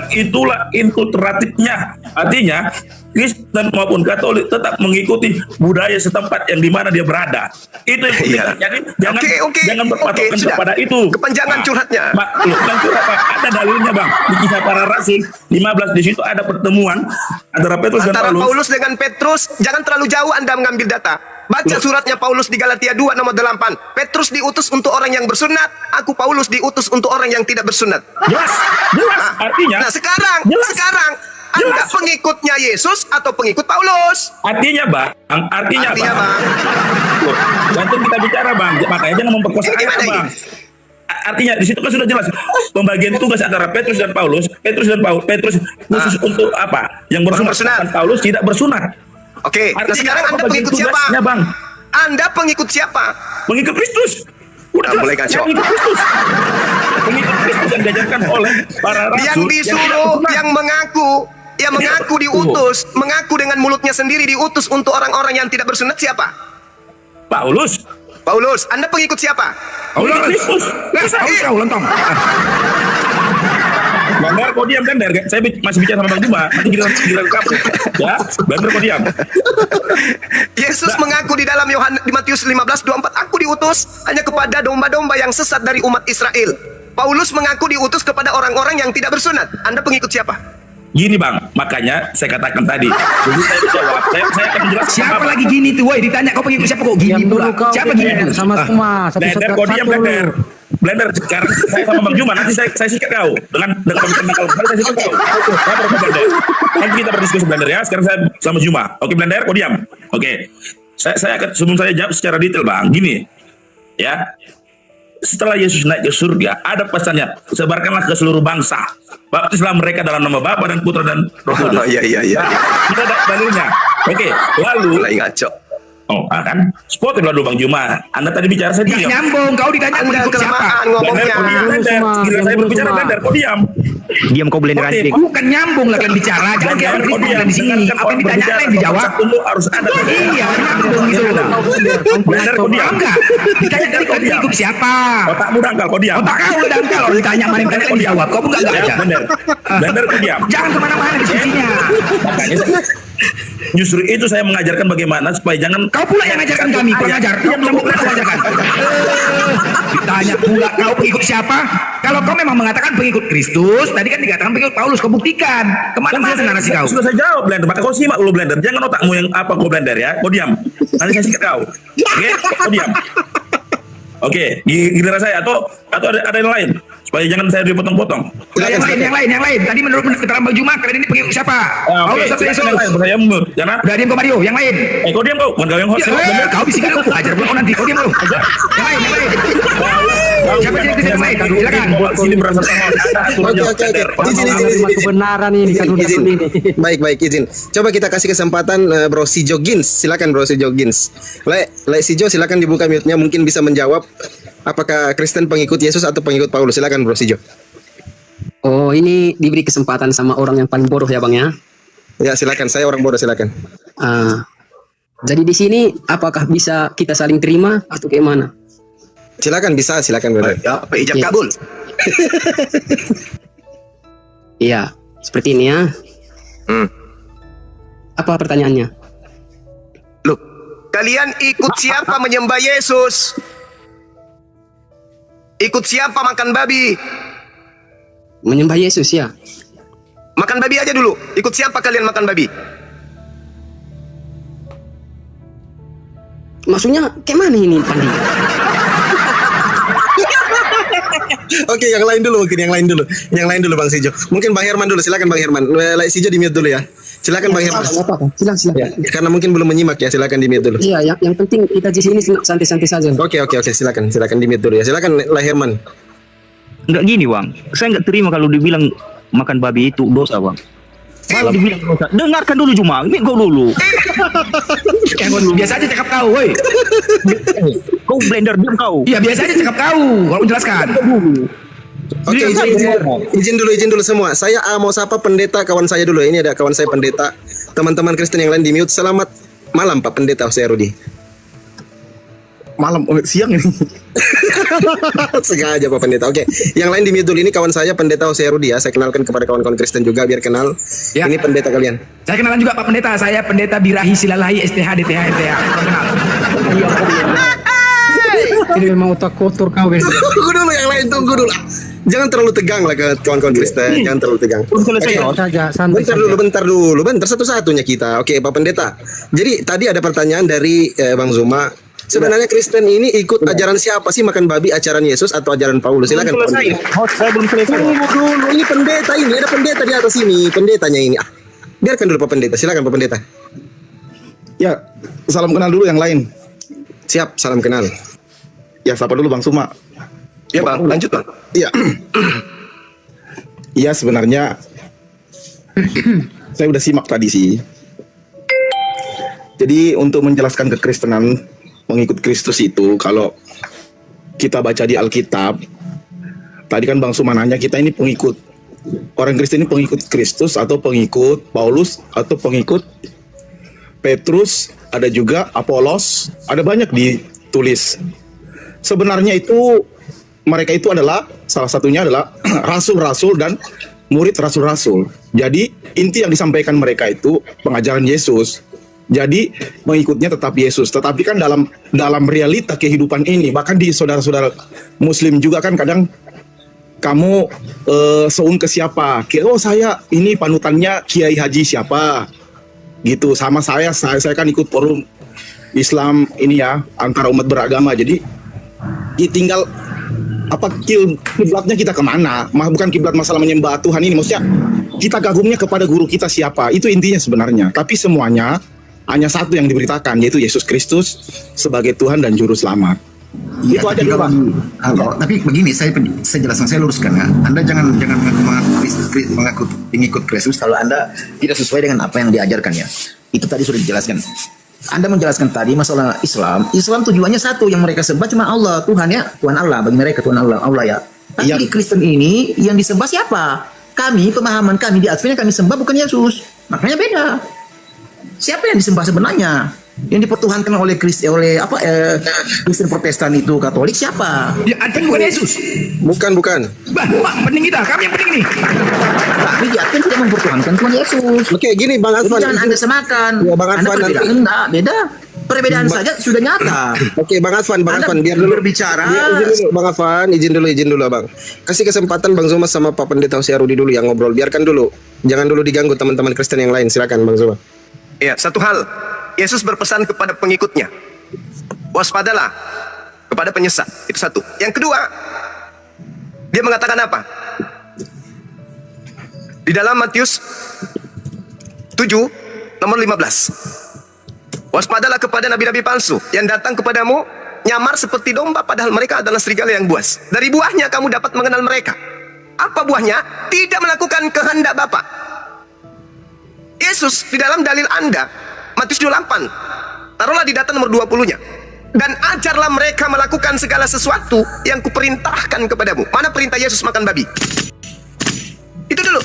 Speaker 2: itulah infiltratifnya, artinya Kristen maupun Katolik tetap mengikuti budaya setempat yang di mana dia berada. Itu yang jadi jangan berpatokan kepada itu.
Speaker 3: Kepanjangan curhatnya.
Speaker 2: Bukan curhat, Pak. Ada dalilnya, Bang. Di Kisah Para Rasul 15 di situ ada pertemuan antara Petrus dan
Speaker 3: Paulus dengan Petrus. Jangan terlalu jauh Anda mengambil data. Baca suratnya Paulus di Galatia 2 nomor 8. Petrus diutus untuk orang yang bersunat, aku Paulus diutus untuk orang yang tidak bersunat.
Speaker 2: Jelas. Artinya.
Speaker 3: Nah, sekarang Anda pengikutnya Yesus atau pengikut Paulus?
Speaker 2: Artinya, Bang. Nanti kita bicara, Bang. Makanya jangan memperkosa ayat, Bang. Artinya di situ kan sudah jelas pembagian tugas antara Petrus dan Paulus. Petrus khusus untuk apa? Yang bersunat. Paulus tidak bersunat.
Speaker 3: Oke, nah sekarang Anda pengikut siapa?
Speaker 2: Bang.
Speaker 3: Anda pengikut siapa?
Speaker 2: Pengikut Kristus. Udah
Speaker 3: mulai kacau.
Speaker 2: Pengikut Kristus yang diajarkan oleh para rasul.
Speaker 3: Yang disuruh, yang mengaku diutus, mengaku dengan mulutnya sendiri diutus untuk orang-orang yang tidak bersunat siapa?
Speaker 2: Paulus.
Speaker 3: Anda pengikut siapa?
Speaker 2: Pengikut Kristus.
Speaker 7: Kau lontong.
Speaker 2: Bandar kau diam, Bandar. Saya masih bicara sama Bang Juma. Nanti giliran kamu. Ya, Bandar kau diam.
Speaker 3: Yesus mengaku di dalam di Matius 15:24, aku diutus hanya kepada domba-domba yang sesat dari umat Israel. Paulus mengaku diutus kepada orang-orang yang tidak bersunat. Anda pengikut siapa?
Speaker 2: Gini, Bang, makanya saya katakan tadi. Jadi saya jawab, saya akan menjelaskan.
Speaker 7: Siapa lagi gini tuh, woi, ditanya kau pengikut siapa kok gini pula? Siapa gini?
Speaker 1: Sama semua.
Speaker 2: Blender, kau diam, Blender. Blender, sekarang saya sama Bang Juma, nanti saya sikat kau dengan pemikiran kalau saya sikat kau. Saya berapa Blender? Nanti kita berdiskusi, Blender, ya. Sekarang saya sama Juma. Oke, Blender, kau diam. Oke. Saya akan sebelum saya jawab secara detail, Bang. Gini, ya. Setelah Yesus naik ke surga, ada pesannya, sebarkanlah ke seluruh bangsa. Baptislah mereka dalam nama Bapa dan Putra dan Roh Kudus.
Speaker 3: Iya.
Speaker 2: Kita ada dalilnya. Oke, lalu
Speaker 3: Mulai ngaco.
Speaker 2: kan spot dulu Bang Juma. Anda tadi bicara saya diam.
Speaker 7: Nyambung, kau ditanya
Speaker 3: Anda
Speaker 7: pengikut siapa?
Speaker 3: kelamaan ngomongnya.
Speaker 2: Gila saya berbicara Blender, kau diam.
Speaker 7: Diam kau Blender anjing. Bukan nyambung lah kan bicara. Jangan kayak orang Kristen di sini. Apa yang ditanya apa yang dijawab?
Speaker 2: Dulu harus ada.
Speaker 7: Iya, nyambung gitu.
Speaker 2: Blender kau diam.
Speaker 7: Enggak. Ditanya tadi kau pengikut siapa?
Speaker 2: Otakmu dangkal, kau diam.
Speaker 7: Otak kau dangkal. Orang ditanya mana yang ditanya yang dijawab. Kau pun enggak aja.
Speaker 2: Blender kau diam.
Speaker 7: Jangan kemana-mana diskusinya.
Speaker 2: Makanya justru itu saya mengajarkan bagaimana supaya jangan
Speaker 7: kau pula yang ngajarkan kami, kau ngajar. Kau pula kau ajarkan. Ditanya pula kau pengikut siapa? Kalau kau memang mengatakan pengikut Kristus, tadi kan dikatakan pengikut Paulus, kau buktikan. Kemana-mana narasi kau?
Speaker 2: Sudah saya jawab Blender, maka kau simak dulu Blender. Jangan otakmu yang apa kau Blender ya. Kau diam. Nanti saya sikat kau. Oke, kau diam. Oke, giliran saya atau ada yang lain supaya jangan saya dipotong-potong.
Speaker 7: Yang lain. Tadi menurut keterangan Bang Juma, kalian ini pengikut siapa?
Speaker 2: Oke, yang lain. Saya mundur. Jangan.
Speaker 7: Udah diam kau Mario. Yang lain.
Speaker 2: Kau diam kau. Bukan kau yang host.
Speaker 7: Kau bisikin aku. Ajar pula kau nanti. Kau diam kau. Yang lain. Siapa jadi yang lain? Silakan.
Speaker 2: Sini berasa sama.
Speaker 4: Oke. Izin.
Speaker 1: Kebenaran ini kan udah
Speaker 4: Izin.
Speaker 1: ini.
Speaker 4: Baik, izin. Coba kita kasih kesempatan Bro Sijo Gins. Silakan Bro Sijo Gins. Le Sijo silakan dibuka mute-nya, mungkin bisa menjawab apakah Kristen pengikut Yesus atau pengikut Paulus. Silakan Bro Sijo.
Speaker 8: Oh, ini diberi kesempatan sama orang yang paling bodoh ya, Bang ya?
Speaker 4: Ya, silakan. Saya orang bodoh, silakan.
Speaker 8: Jadi di sini apakah bisa kita saling terima atau gimana?
Speaker 4: Silakan, bisa, silakan Bro.
Speaker 3: Ya, ijab kabul.
Speaker 8: Iya, seperti ini ya. Apa pertanyaannya?
Speaker 3: Loh, kalian ikut siapa menyembah Yesus? Ikut siapa makan babi?
Speaker 8: Menyembah Yesus ya.
Speaker 3: Makan babi aja dulu. Ikut siapa kalian makan babi?
Speaker 8: Maksudnya kayak mana ini, Pandi?
Speaker 4: Oke, yang lain dulu Bang Sijo. Mungkin Bang Herman dulu, silakan Bang Herman. Sijo di mute dulu ya. Silakan Bang Herman.
Speaker 8: Apa? Silakan.
Speaker 4: Ya, karena mungkin belum menyimak ya, silakan di mute dulu.
Speaker 8: Iya, yang penting kita di sini santai-santai saja.
Speaker 4: Oke, silakan di mute dulu ya. Silakan Lah Herman.
Speaker 9: Enggak gini bang, saya nggak terima kalau dibilang makan babi itu dosa bang. Malah dibilang dosa. Dengarkan dulu cuma, ini kau dulu.
Speaker 7: Biasa aja cakap kau, woi.
Speaker 9: Kau blender diam kau.
Speaker 7: Iya biasa aja cakap kau. Kalau menjelaskan.
Speaker 4: Oke, izin dulu semua. Saya mau sapa pendeta kawan saya dulu. Ini ada kawan saya pendeta. Teman-teman Kristen yang lain di mute. Selamat malam Pak Pendeta Hosea Rudi.
Speaker 10: Malam siang ini.
Speaker 4: Sengaja Pak Pendeta. Oke, yang lain di mute dulu. Ini kawan saya Pendeta Hosea Rudi ya. Saya kenalkan kepada kawan-kawan Kristen juga biar kenal.
Speaker 7: Ya.
Speaker 4: Ini pendeta kalian.
Speaker 7: Saya kenalan juga Pak Pendeta. Saya Pendeta Birahi Silalahi STH DTH MTH. Kenal.
Speaker 8: Ini memang otak kotor kau guys.
Speaker 4: Tunggu dulu yang lain, tunggu dulu. Jangan terlalu tegang lah ke kawan-kawan Kristen. Jangan terlalu tegang.
Speaker 8: Saja, santai
Speaker 4: Bentar dulu. Satu-satunya kita. Oke, Pak Pendeta. Jadi tadi ada pertanyaan dari Bang Zuma. Sebenarnya Kristen ini ikut ajaran siapa sih, makan babi, ajaran Yesus atau ajaran Paulus? Silakan.
Speaker 9: Saya belum selesai.
Speaker 4: Tunggu dulu. Ini pendeta ini, ada pendeta di atas ini. Pendetanya ini. Biarkan dulu Pak Pendeta. Silakan Pak Pendeta.
Speaker 10: Ya, salam kenal dulu yang lain.
Speaker 4: Siap, salam kenal.
Speaker 10: Ya, sapa dulu Bang Suma.
Speaker 3: Ya Bang, lanjut Bang.
Speaker 10: Iya. Iya sebenarnya saya udah simak tadi sih. Jadi untuk menjelaskan kekristenan mengikut Kristus itu, kalau kita baca di Alkitab, tadi kan Bang Suma nanya kita ini pengikut orang Kristen ini pengikut Kristus atau pengikut Paulus atau pengikut Petrus, ada juga Apolos, ada banyak ditulis. Sebenarnya itu mereka itu adalah salah satunya adalah rasul-rasul dan murid rasul-rasul. Jadi inti yang disampaikan mereka itu pengajaran Yesus. Jadi mengikutnya tetap Yesus. Tetapi kan dalam realita kehidupan ini, bahkan di saudara-saudara Muslim juga kan kadang kamu seun ke siapa? Oh saya ini panutannya Kiai Haji siapa? Gitu. Sama saya kan ikut forum Islam ini ya, antara umat beragama. Jadi tinggal apa kiblatnya kita kemana? Bukan kiblat masalah menyembah Tuhan ini, maksudnya kita kagumnya kepada guru kita siapa, itu intinya sebenarnya. Tapi semuanya hanya satu yang diberitakan, yaitu Yesus Kristus sebagai Tuhan dan Juru Selamat.
Speaker 11: Ya,
Speaker 10: Itu aja dulu Bang.
Speaker 11: Tapi begini, saya jelaskan, saya luruskan ya. Anda jangan mengaku pengikut Kristus kalau Anda tidak sesuai dengan apa yang diajarkan ya. Itu tadi sudah dijelaskan. Anda menjelaskan tadi masalah Islam tujuannya satu, yang mereka sembah cuma Allah, Tuhan ya, Tuhan Allah, bagi mereka Tuhan Allah ya. Tapi di Kristen ini yang disembah siapa? Kami, pemahaman kami di akhirnya kami sembah bukan Yesus. Makanya beda. Siapa yang disembah sebenarnya? Yang dipertuhankan oleh Kristen Protestan itu Katolik siapa?
Speaker 7: Ya, Advent bukan Yesus.
Speaker 4: Bukan.
Speaker 7: Bah, penting kita, kami yang penting nih.
Speaker 11: Tapi di Advent tidak mempertuhankan Tuhan Yesus.
Speaker 4: Oke, gini Bang Advan.
Speaker 11: Jangan Anda semakan.
Speaker 4: Ya, Bang Advan nanti.
Speaker 11: Enggak, beda. Perbedaan saja sudah nyata.
Speaker 4: Oke, Bang Advan, biar dulu
Speaker 11: berbicara.
Speaker 4: Bang Advan, izin dulu Abang. Kasih kesempatan Bang Zuma sama Pak Pendeta Hosea Rudi dulu yang ngobrol. Biarkan dulu. Jangan dulu diganggu teman-teman Kristen yang lain. Silakan Bang Zuma.
Speaker 3: Ya, satu hal. Yesus berpesan kepada pengikutnya, waspadalah kepada penyesat. Itu satu. Yang kedua, dia mengatakan apa? Di dalam Matius 7 nomor 15. Waspadalah kepada nabi-nabi palsu yang datang kepadamu nyamar seperti domba, padahal mereka adalah serigala yang buas. Dari buahnya kamu dapat mengenal mereka. Apa buahnya? Tidak melakukan kehendak Bapa. Yesus di dalam dalil Anda, Matius 28, taruhlah di data nomor 20-nya. Dan ajarlah mereka melakukan segala sesuatu yang kuperintahkan kepadamu. Mana perintah Yesus makan babi? Itu dulu.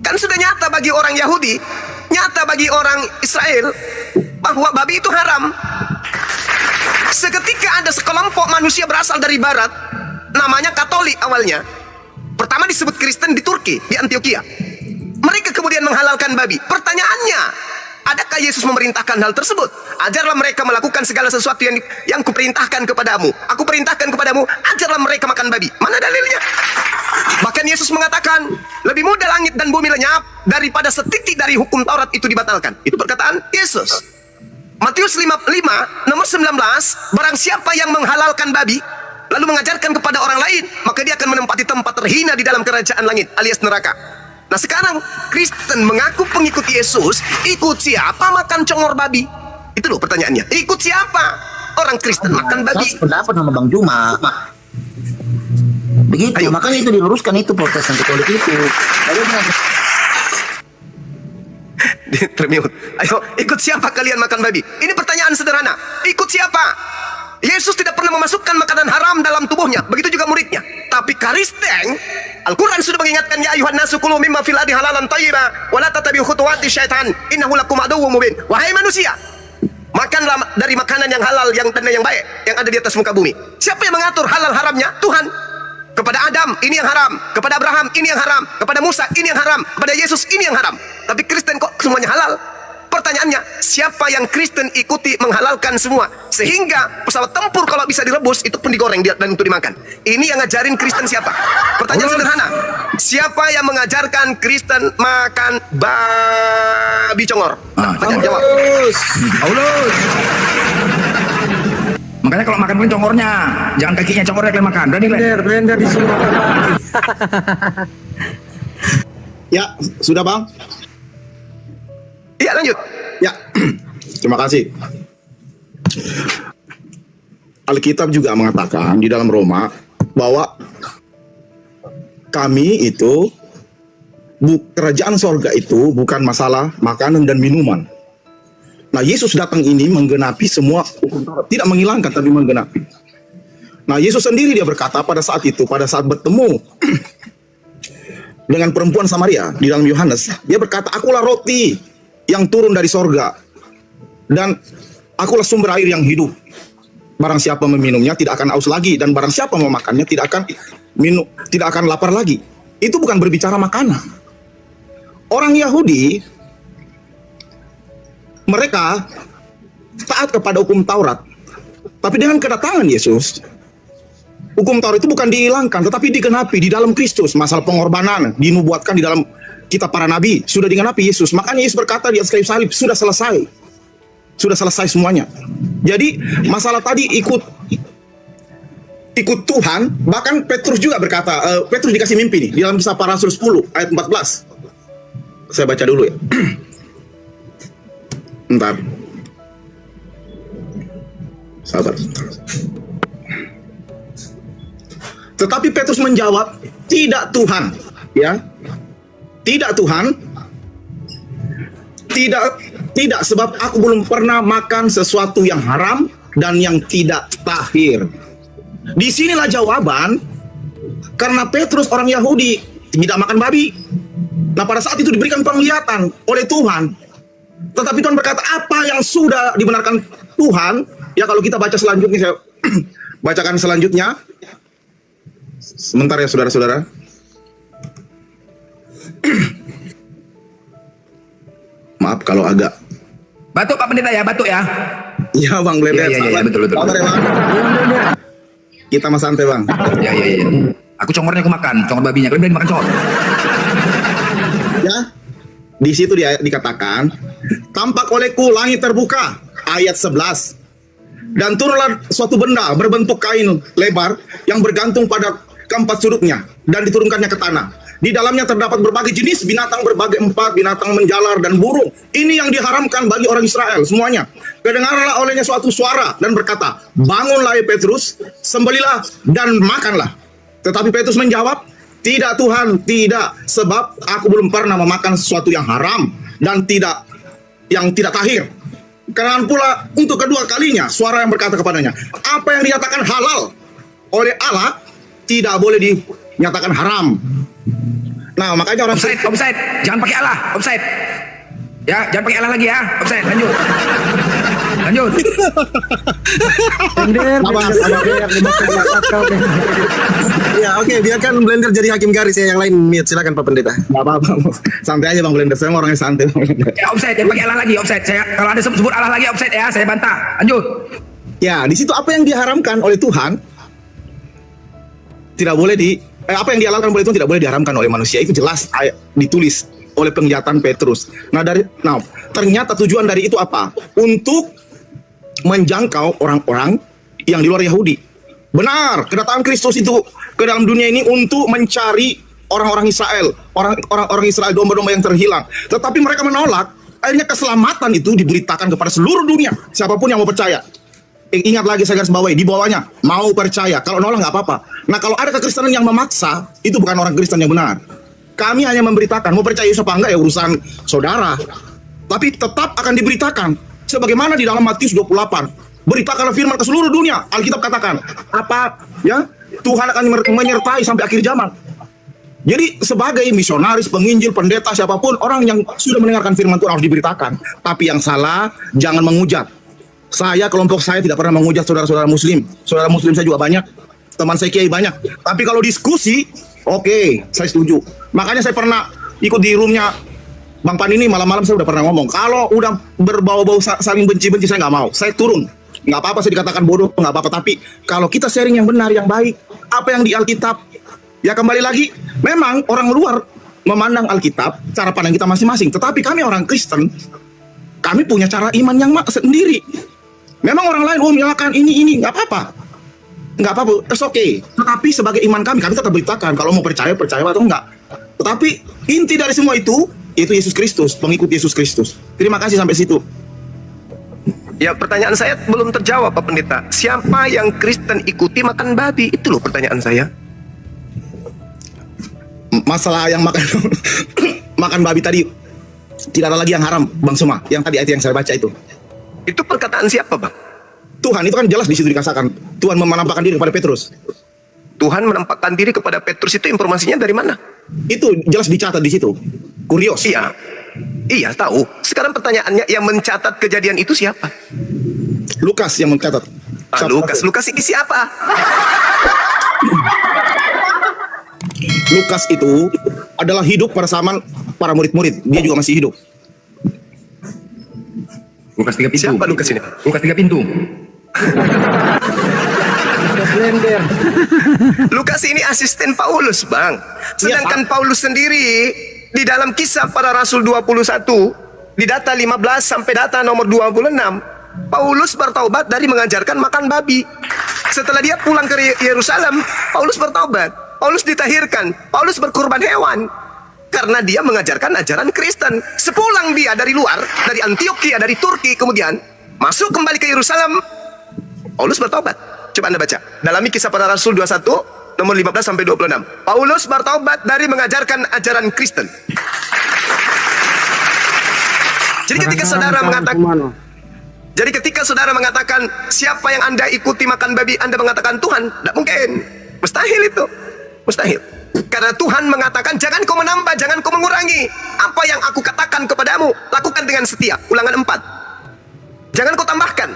Speaker 3: Kan sudah nyata bagi orang Yahudi, nyata bagi orang Israel, bahwa babi itu haram. Seketika ada sekelompok manusia berasal dari barat, namanya Katolik awalnya. Pertama disebut Kristen di Turki, di Antioquia. Mereka kemudian menghalalkan babi. Pertanyaannya, adakah Yesus memerintahkan hal tersebut? Ajarlah mereka melakukan segala sesuatu yang kuperintahkan kepadamu. Aku perintahkan kepadamu, ajarlah mereka makan babi. Mana dalilnya? Bahkan Yesus mengatakan, lebih mudah langit dan bumi lenyap daripada setitik dari hukum Taurat itu dibatalkan. Itu perkataan Yesus. Matius 5 nomor 19, barang siapa yang menghalalkan babi lalu mengajarkan kepada orang lain, maka dia akan menempati tempat terhina di dalam kerajaan langit alias neraka. Nah sekarang Kristen mengaku pengikut Yesus, ikut siapa makan congor babi? Itu loh pertanyaannya. Ikut siapa? Orang Kristen makan babi.
Speaker 11: Pendapat sama Bang Juma. Begitu,
Speaker 3: Ayo.
Speaker 11: makanya itu diluruskan itu Protestan Katolik itu.
Speaker 3: Termute. Ayo, ikut siapa kalian makan babi? Ini pertanyaan sederhana. Ikut siapa? Yesus tidak pernah memasukkan makanan haram dalam tubuhnya. Begitu juga muridnya. Tapi Kristen, Al-Quran sudah mengingatkan, ya ayuhan nasu kulu mimma fil ardi halalan thayyiba wa la tattabi'u khutuwati syaitan innahu lakum aduwwum mubin. Wahai manusia, makanlah dari makanan yang halal dan yang baik yang ada di atas muka bumi. Siapa yang mengatur halal haramnya? Tuhan. Kepada Adam ini yang haram, kepada Abraham ini yang haram, kepada Musa ini yang haram, kepada Yesus ini yang haram. Tapi Kristen kok semuanya halal? Pertanyaannya, siapa yang Kristen ikuti menghalalkan semua? Sehingga pesawat tempur kalau bisa direbus, itu pun digoreng dan untuk dimakan. ini yang ngajarin Kristen siapa? Pertanyaan sederhana. Siapa yang mengajarkan Kristen makan babi congor? Jawab.
Speaker 7: Paulus. Makanya kalau makan congornya, jangan kakinya congornya kalian makan.
Speaker 4: Blender di sini. Ya, sudah Bang?
Speaker 3: Iya, lanjut.
Speaker 10: Ya, terima kasih. Alkitab juga mengatakan di dalam Roma bahwa kami itu kerajaan sorga itu bukan masalah makanan dan minuman. Nah, Yesus datang ini menggenapi semua, tidak menghilangkan tapi menggenapi. Nah, Yesus sendiri dia berkata pada saat itu, pada saat bertemu dengan perempuan Samaria di dalam Yohanes, dia berkata, akulah roti yang turun dari sorga dan akulah sumber air yang hidup. Barang siapa meminumnya tidak akan haus lagi, dan barang siapa memakannya tidak akan lapar lagi. Itu bukan berbicara makanan. Orang Yahudi mereka taat kepada hukum Taurat, tapi dengan kedatangan Yesus, hukum Taurat itu bukan dihilangkan, tetapi digenapi di dalam Kristus. Masalah pengorbanan dinubuatkan di dalam kitab para nabi, sudah digenapi Yesus. Makanya Yesus berkata di atas kayu salib, sudah selesai. Sudah selesai semuanya. Jadi masalah tadi ikut Tuhan, bahkan Petrus juga berkata, Petrus dikasih mimpi nih di dalam Kisah Para Rasul 10 ayat 14. Saya baca dulu ya. Bentar. Sabar. Tetapi Petrus menjawab, tidak Tuhan, ya. Tidak Tuhan. Tidak, sebab aku belum pernah makan sesuatu yang haram dan yang tidak tahir. Disinilah jawaban, karena Petrus orang Yahudi tidak makan babi. Nah, pada saat itu diberikan penglihatan oleh Tuhan. Tetapi Tuhan berkata, apa yang sudah dibenarkan Tuhan, ya kalau kita baca selanjutnya, saya bacakan selanjutnya. Sebentar ya saudara-saudara. Maaf kalau agak
Speaker 7: batuk Pak Pendeta ya, batuk ya.
Speaker 10: Iya Bang Blender.
Speaker 7: Iya, betul.
Speaker 10: Sabar ya Bang. Kita mas santai Bang.
Speaker 7: Iya. Aku congornya aku makan, congor babinya. Kalian berani makan congor?
Speaker 10: Ya, di situ dia dikatakan, tampak olehku langit terbuka, ayat 11. Dan turunlah suatu benda berbentuk kain lebar yang bergantung pada keempat sudutnya dan diturunkannya ke tanah. Di dalamnya terdapat berbagai jenis binatang berbagai empat, binatang menjalar dan burung. Ini yang diharamkan bagi orang Israel semuanya. Kedengarlah olehnya suatu suara dan berkata, bangunlah ya Petrus, sembelilah dan makanlah. Tetapi Petrus menjawab, tidak Tuhan, tidak, sebab aku belum pernah memakan sesuatu yang haram dan yang tidak tahir. Karena pula untuk kedua kalinya suara yang berkata kepadanya, apa yang dinyatakan halal oleh Allah tidak boleh dinyatakan haram. Nah, makanya orang
Speaker 7: offside, jangan pakai Allah, offside. Ya, jangan pakai Allah lagi ya, offside. Lanjut.
Speaker 4: Ya, oke, biarkan Blender jadi hakim garis ya, yang lain mute. Silakan Pak Pendeta.
Speaker 10: Enggak apa-apa. Santai aja Bang Blender, saya orangnya santai.
Speaker 7: Ya, offside, jangan pakai Allah lagi, offside. Kalau ada sebut Allah lagi offside ya, saya bantah. Lanjut.
Speaker 10: Ya, di situ apa yang diharamkan oleh Tuhan tidak boleh apa yang dihalalkan oleh Tuhan tidak boleh diharamkan oleh manusia. Itu jelas ditulis oleh penglihatan Petrus. Nah, ternyata tujuan dari itu apa? Untuk menjangkau orang-orang yang di luar Yahudi. Benar, kedatangan Kristus itu ke dalam dunia ini untuk mencari orang-orang Israel, orang-orang Israel, domba-domba yang terhilang. Tetapi mereka menolak. Akhirnya keselamatan itu diberitakan kepada seluruh dunia, siapapun yang mau percaya. ingat lagi saya garis bawahi, di bawahnya mau percaya, kalau nolak nggak apa-apa. Nah kalau ada kekristenan yang memaksa, itu bukan orang Kristen yang benar. Kami hanya memberitakan, mau percaya Yesus apa enggak ya urusan saudara. Tapi tetap akan diberitakan, sebagaimana di dalam Matius 28. Beritakanlah firman ke seluruh dunia. Alkitab katakan, apa ya? Tuhan akan menyertai sampai akhir zaman. Jadi sebagai misionaris, penginjil, pendeta, siapapun, orang yang sudah mendengarkan firman Tuhan harus diberitakan. Tapi yang salah, jangan menghujat. Saya, kelompok saya tidak pernah menghujat saudara-saudara muslim. Saudara muslim saya juga banyak, teman saya kiai banyak. Tapi kalau diskusi, oke, saya setuju. Makanya saya pernah ikut di roomnya Bang Pan ini, malam-malam saya udah pernah ngomong. Kalau udah berbau-bau saling benci-benci, saya nggak mau. Saya turun. Nggak apa-apa saya dikatakan bodoh, nggak apa-apa. Tapi kalau kita sharing yang benar, yang baik, apa yang di Alkitab, ya kembali lagi, memang orang luar memandang Alkitab, cara pandang kita masing-masing. Tetapi kami orang Kristen, kami punya cara iman yang sendiri. Memang orang lain, menyalahkan ini, nggak apa-apa. Nggak apa-apa, it's okay. Tetapi sebagai iman kami tetap beritakan. Kalau mau percaya atau enggak. Tetapi inti dari semua itu Yesus Kristus, pengikut Yesus Kristus. Terima kasih sampai situ.
Speaker 3: Ya, pertanyaan saya belum terjawab Pak Pendeta. Siapa yang Kristen ikuti makan babi? Itu loh pertanyaan saya.
Speaker 10: Masalah yang makan makan babi tadi, tidak ada lagi yang haram, Bang Suma. Yang tadi ayat yang saya baca itu.
Speaker 3: Itu perkataan siapa, Bang?
Speaker 10: Tuhan, itu kan jelas di situ dikatakan. Tuhan menampakkan diri kepada Petrus.
Speaker 3: Tuhan menampakkan diri kepada Petrus, itu informasinya dari mana?
Speaker 10: Itu jelas dicatat di situ. Kurios.
Speaker 3: Iya, tahu. Sekarang pertanyaannya, yang mencatat kejadian itu siapa?
Speaker 10: Lukas yang mencatat.
Speaker 3: Lukas ini siapa?
Speaker 10: Lukas itu adalah hidup pada zaman para murid-murid. Dia juga masih hidup.
Speaker 7: Lukas 3 pintu.
Speaker 3: Siapa Lukas ini?
Speaker 7: Lukas 3 pintu.
Speaker 3: Lukas ini asisten Paulus, Bang. Sedangkan Paulus sendiri di dalam Kisah Para Rasul 21, di data 15 sampai data nomor 26, Paulus bertaubat dari mengajarkan makan babi. Setelah dia pulang ke Yerusalem, Paulus bertaubat. Paulus ditahirkan. Paulus berkurban hewan. Karena dia mengajarkan ajaran Kristen. Sepulang dia dari luar, dari Antioquia, dari Turki, kemudian masuk kembali ke Yerusalem, Paulus bertobat. Coba Anda baca. Dalam Kisah Para Rasul 21, nomor 15 sampai 26. Paulus bertobat dari mengajarkan ajaran Kristen. Jadi ketika saudara mengatakan, siapa yang Anda ikuti makan babi, Anda mengatakan Tuhan. Tidak mungkin. Mustahil itu. Mustahil. Karena Tuhan mengatakan, jangan kau menambah, jangan kau mengurangi. Apa yang aku katakan kepadamu, lakukan dengan setia. Ulangan 4. Jangan kau tambahkan.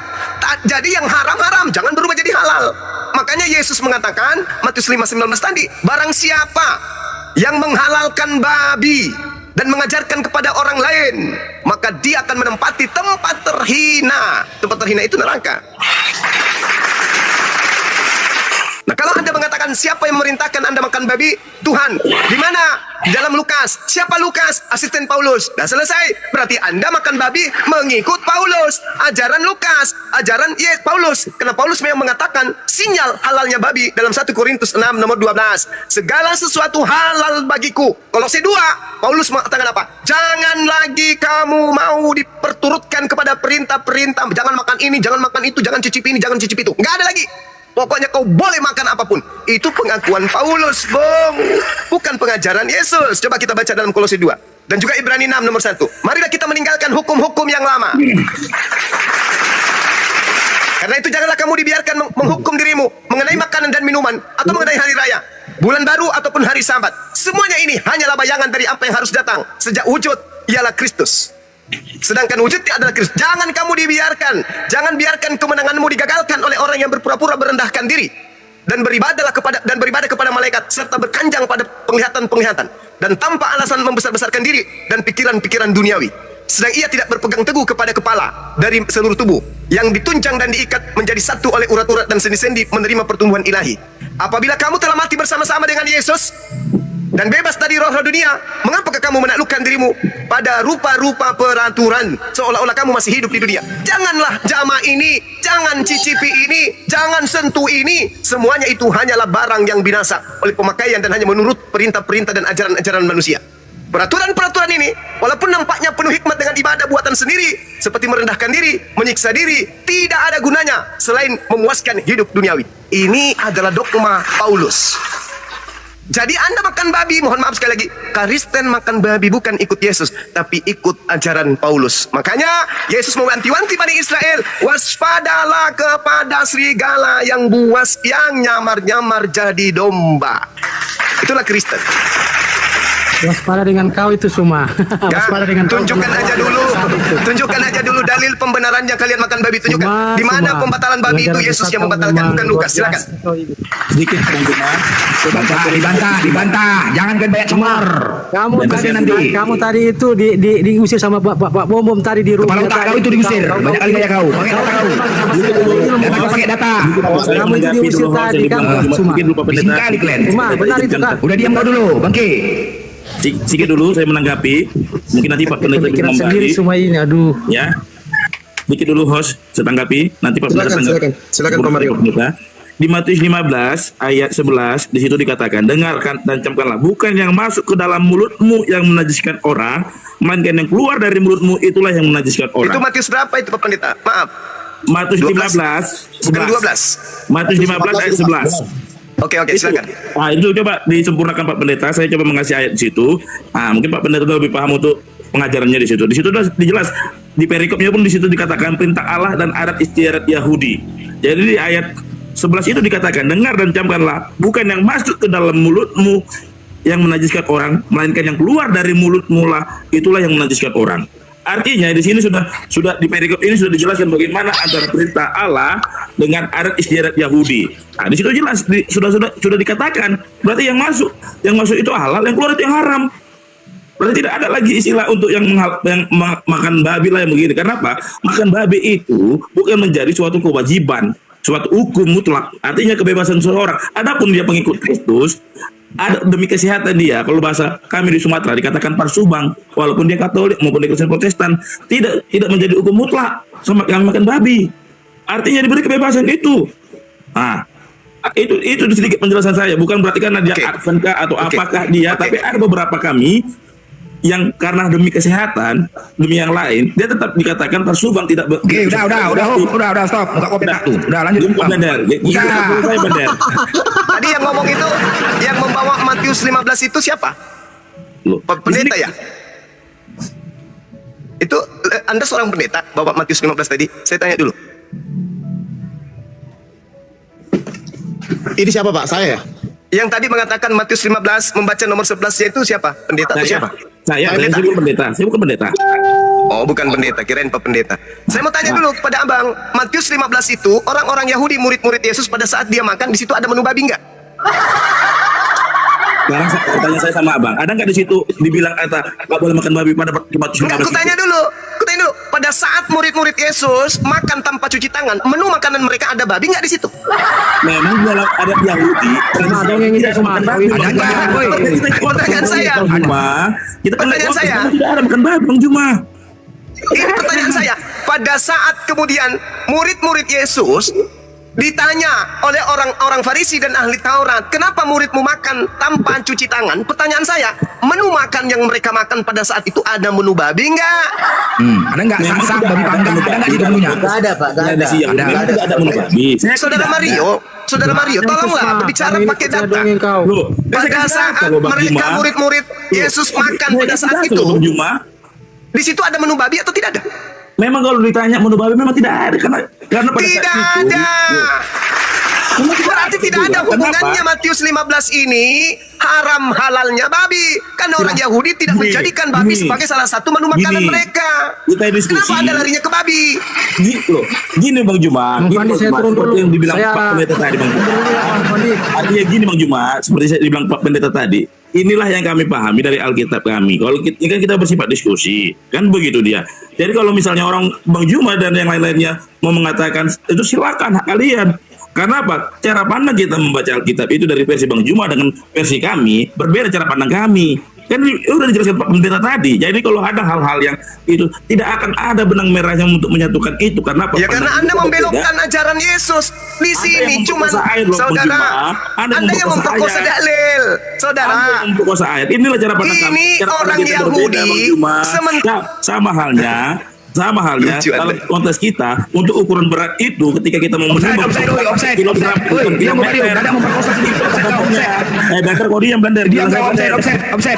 Speaker 3: Jadi yang haram-haram, jangan berubah jadi halal. Makanya Yesus mengatakan, Matius 5:19 tadi, barang siapa yang menghalalkan babi dan mengajarkan kepada orang lain, maka dia akan menempati tempat terhina. Tempat terhina itu neraka. Nah, kalau Anda mengatakan siapa yang memerintahkan Anda makan babi? Tuhan. Di mana? Di dalam Lukas. Siapa Lukas? Asisten Paulus. Dah selesai. Berarti Anda makan babi mengikut Paulus. Ajaran Lukas, ajaran Paulus. Karena Paulus memang mengatakan sinyal halalnya babi dalam 1 Korintus 6 nomor 12. Segala sesuatu halal bagiku. Kolose 2, Paulus mengatakan apa? Jangan lagi kamu mau diperturutkan kepada perintah-perintah. Jangan makan ini, jangan makan itu, jangan cicip ini, jangan cicip itu. Nggak ada lagi. Pokoknya kau boleh makan apapun. Itu pengakuan Paulus, Bung. Bukan pengajaran Yesus. Coba kita baca dalam Kolose 2. Dan juga Ibrani 6 nomor 1. Marilah kita meninggalkan hukum-hukum yang lama. Karena itu janganlah kamu dibiarkan menghukum dirimu mengenai makanan dan minuman, atau mengenai hari raya, bulan baru, ataupun hari Sabat. Semuanya ini hanyalah bayangan dari apa yang harus datang. Sejak wujud ialah Kristus. Sedangkan wujudnya adalah Kristus. Jangan kamu dibiarkan. Jangan biarkan kemenanganmu digagalkan oleh orang yang berpura-pura merendahkan diri. Dan beribadah kepada malaikat, serta berkanjang pada penglihatan-penglihatan, dan tanpa alasan membesar-besarkan diri dan pikiran-pikiran duniawi. Sedang ia tidak berpegang teguh kepada kepala dari seluruh tubuh, yang ditunjang dan diikat menjadi satu oleh urat-urat dan sendi-sendi menerima pertumbuhan ilahi. Apabila kamu telah mati bersama-sama dengan Yesus dan bebas dari roh-roh dunia, mengapakah kamu menaklukkan dirimu pada rupa-rupa peraturan, seolah-olah kamu masih hidup di dunia? Janganlah jama ini, jangan cicipi ini, jangan sentuh ini. Semuanya itu hanyalah barang yang binasa oleh pemakaian dan hanya menurut perintah-perintah dan ajaran-ajaran manusia. Peraturan-peraturan ini, walaupun nampaknya penuh hikmat dengan ibadah buatan sendiri, seperti merendahkan diri, menyiksa diri, tidak ada gunanya selain memuaskan hidup duniawi. Ini adalah dogma Paulus. Jadi Anda makan babi, mohon maaf sekali lagi, Kristen makan babi bukan ikut Yesus, tapi ikut ajaran Paulus. Makanya Yesus mewanti-wanti Bani Israel, waspadalah kepada serigala yang buas, yang nyamar-nyamar jadi domba. Itulah Kristen.
Speaker 12: Waspada dengan kau itu Suma. Waspada dengan
Speaker 3: tunjukkan aja dulu dalil pembenarannya kalian makan babi. Tunjukkan di mana pembatalan babi itu Yesus yang membatalkan, bukan Lukas. Silakan.
Speaker 7: Sedikit dibantah. Jangan kan banyak cemar.
Speaker 12: Kamu tadi itu diusir sama Pak Bom tadi di rumah.
Speaker 7: Kepala otak kau itu diusir. Banyak kali kayak kau. Pakai data kau. Kau pakai data.
Speaker 12: Kamu itu diusir tadi kan Suma.
Speaker 7: Bising kali kalian.
Speaker 12: Suma, benar itu kan.
Speaker 7: Udah diam kau dulu, Bangke.
Speaker 2: Sedikit dulu saya menanggapi, mungkin nanti Pak Pendeta
Speaker 12: pikiran sendiri semua ini, aduh.
Speaker 2: Ya, sedikit dulu host, saya tanggapi, nanti Pak Pendeta
Speaker 3: silakan Pak Mario.
Speaker 2: Di Matius 15 ayat 11 di situ dikatakan, dengarkan dan camkanlah, bukan yang masuk ke dalam mulutmu yang menajiskan orang, melainkan yang keluar dari mulutmu itulah yang menajiskan orang.
Speaker 3: Itu Matius berapa itu Pak Pendeta? Maaf.
Speaker 2: Matius 15 Matius 15 ayat 11.
Speaker 3: Oke, silakan.
Speaker 2: Nah, itu coba disempurnakan Pak Pendeta. Saya coba mengasih ayat di situ. Nah, mungkin Pak Pendeta lebih paham untuk pengajarannya di situ. Di situ sudah dijelas. Di perikopnya pun di situ dikatakan perintah Allah dan adat istiadat Yahudi. Jadi di ayat 11 itu dikatakan, dengar dan camkanlah, bukan yang masuk ke dalam mulutmu yang menajiskan orang, melainkan yang keluar dari mulutmu lah, itulah yang menajiskan orang. Artinya di sini sudah di perikop ini sudah dijelaskan bagaimana antara perintah Allah dengan adat istiadat Yahudi. Nah, di situ jelas sudah dikatakan, berarti yang masuk itu halal, yang keluar itu yang haram. Berarti tidak ada lagi istilah untuk yang makan babi lah yang begini. Karena apa? Makan babi itu bukan menjadi suatu kewajiban, suatu hukum mutlak. Artinya kebebasan seseorang. Adapun dia pengikut Kristus, ada demi kesehatan dia, kalau bahasa kami di Sumatera dikatakan parsubang, walaupun dia Katolik maupun dia Kristen Protestan, tidak menjadi hukum mutlak sama yang makan babi. Artinya diberi kebebasan itu. Nah, itu sedikit penjelasan saya, bukan berarti karena dia adventkah atau apakah dia, tapi ada beberapa kami yang karena demi kesehatan, demi yang lain, dia tetap dikatakan parsubang, tidak.
Speaker 7: Udah, stop. Enggak kopi tak tuh. Udah lanjut.
Speaker 2: Benar. Saya benar.
Speaker 3: Tadi yang ngomong itu, yang membawa Matius 15 itu siapa? Pendeta ya? Itu Anda seorang pendeta bawa Matius 15 tadi? Saya tanya dulu.
Speaker 4: Ini siapa Pak? Saya?
Speaker 3: Yang tadi mengatakan Matius 15 membaca nomor 11-nya itu siapa? Pendeta itu siapa?
Speaker 2: Saya bukan pendeta.
Speaker 3: Oh, bukan pendeta, kirain Pak Pendeta. Saya mau tanya dulu kepada Abang, Matius 15 itu orang-orang Yahudi murid-murid Yesus pada saat dia makan di situ ada menu babi enggak?
Speaker 2: Sekarang tanya saya sama Abang, ada nggak di situ dibilang nggak boleh makan babi pada Matius 15?
Speaker 3: Enggak, aku tanya dulu. Pada saat murid-murid Yesus makan tanpa cuci tangan, menu makanan mereka ada babi nggak di situ?
Speaker 2: Memang dalam adat Yahudi,
Speaker 3: pertanyaan saya.
Speaker 2: Tidak ada makan babi, Bang Juma.
Speaker 3: Ini pertanyaan saya. Pada saat kemudian murid-murid Yesus ditanya oleh orang-orang Farisi dan ahli Taurat, kenapa muridmu makan tanpa cuci tangan? Pertanyaan saya, menu makan yang mereka makan pada saat itu ada menu babi enggak?
Speaker 7: Ada enggak? Sangsang, babi panggang, ada enggak di dalamnya?
Speaker 11: Enggak ada, Pak.
Speaker 2: Enggak ada menu babi.
Speaker 3: Saudara Mario, tolonglah berbicara pakai data. Pada saat mereka murid-murid Yesus makan pada saat itu, di situ ada menu babi atau tidak ada?
Speaker 2: Memang kalau ditanya menu babi memang tidak ada karena pada
Speaker 3: tidak
Speaker 2: saat itu,
Speaker 3: ada. Berarti tidak ada hubungannya Matius 15 ini haram halalnya babi. Karena orang Yahudi tidak menjadikan babi sebagai salah satu menu makanan mereka. Kenapa Anda larinya ke babi?
Speaker 2: Gini Bang Juma, seperti yang dibilang Pak Pendeta tadi Bang Juma. Artinya gini Bang Juma, seperti saya dibilang Pak Pendeta tadi. Inilah yang kami pahami dari Alkitab kami. Kalau kita bersifat diskusi, kan begitu dia. Jadi kalau misalnya orang Bang Juma dan yang lain-lainnya mau mengatakan itu silakan hak kalian. Karena apa? Cara pandang kita membaca Alkitab itu dari versi Bang Juma dengan versi kami berbeda cara pandang kami. Kan udah dijelaskan Pak Pendeta tadi. Jadi kalau ada hal-hal yang itu tidak akan ada benang merahnya untuk menyatukan itu. Karena apa?
Speaker 3: Ya karena Anda membelokkan ajaran Yesus. Di sini cuma saudara, Anda yang memperkosa dalil. Saudara,
Speaker 2: Anda yang memperkosa ayat. Inilah cara pandang kami.
Speaker 3: Ini orang Yahudi
Speaker 2: sama halnya dalam konteks kita untuk ukuran berat itu ketika kita memenuhi kilogram kilometer ada memperkosa Blender kok dia Blender dia offset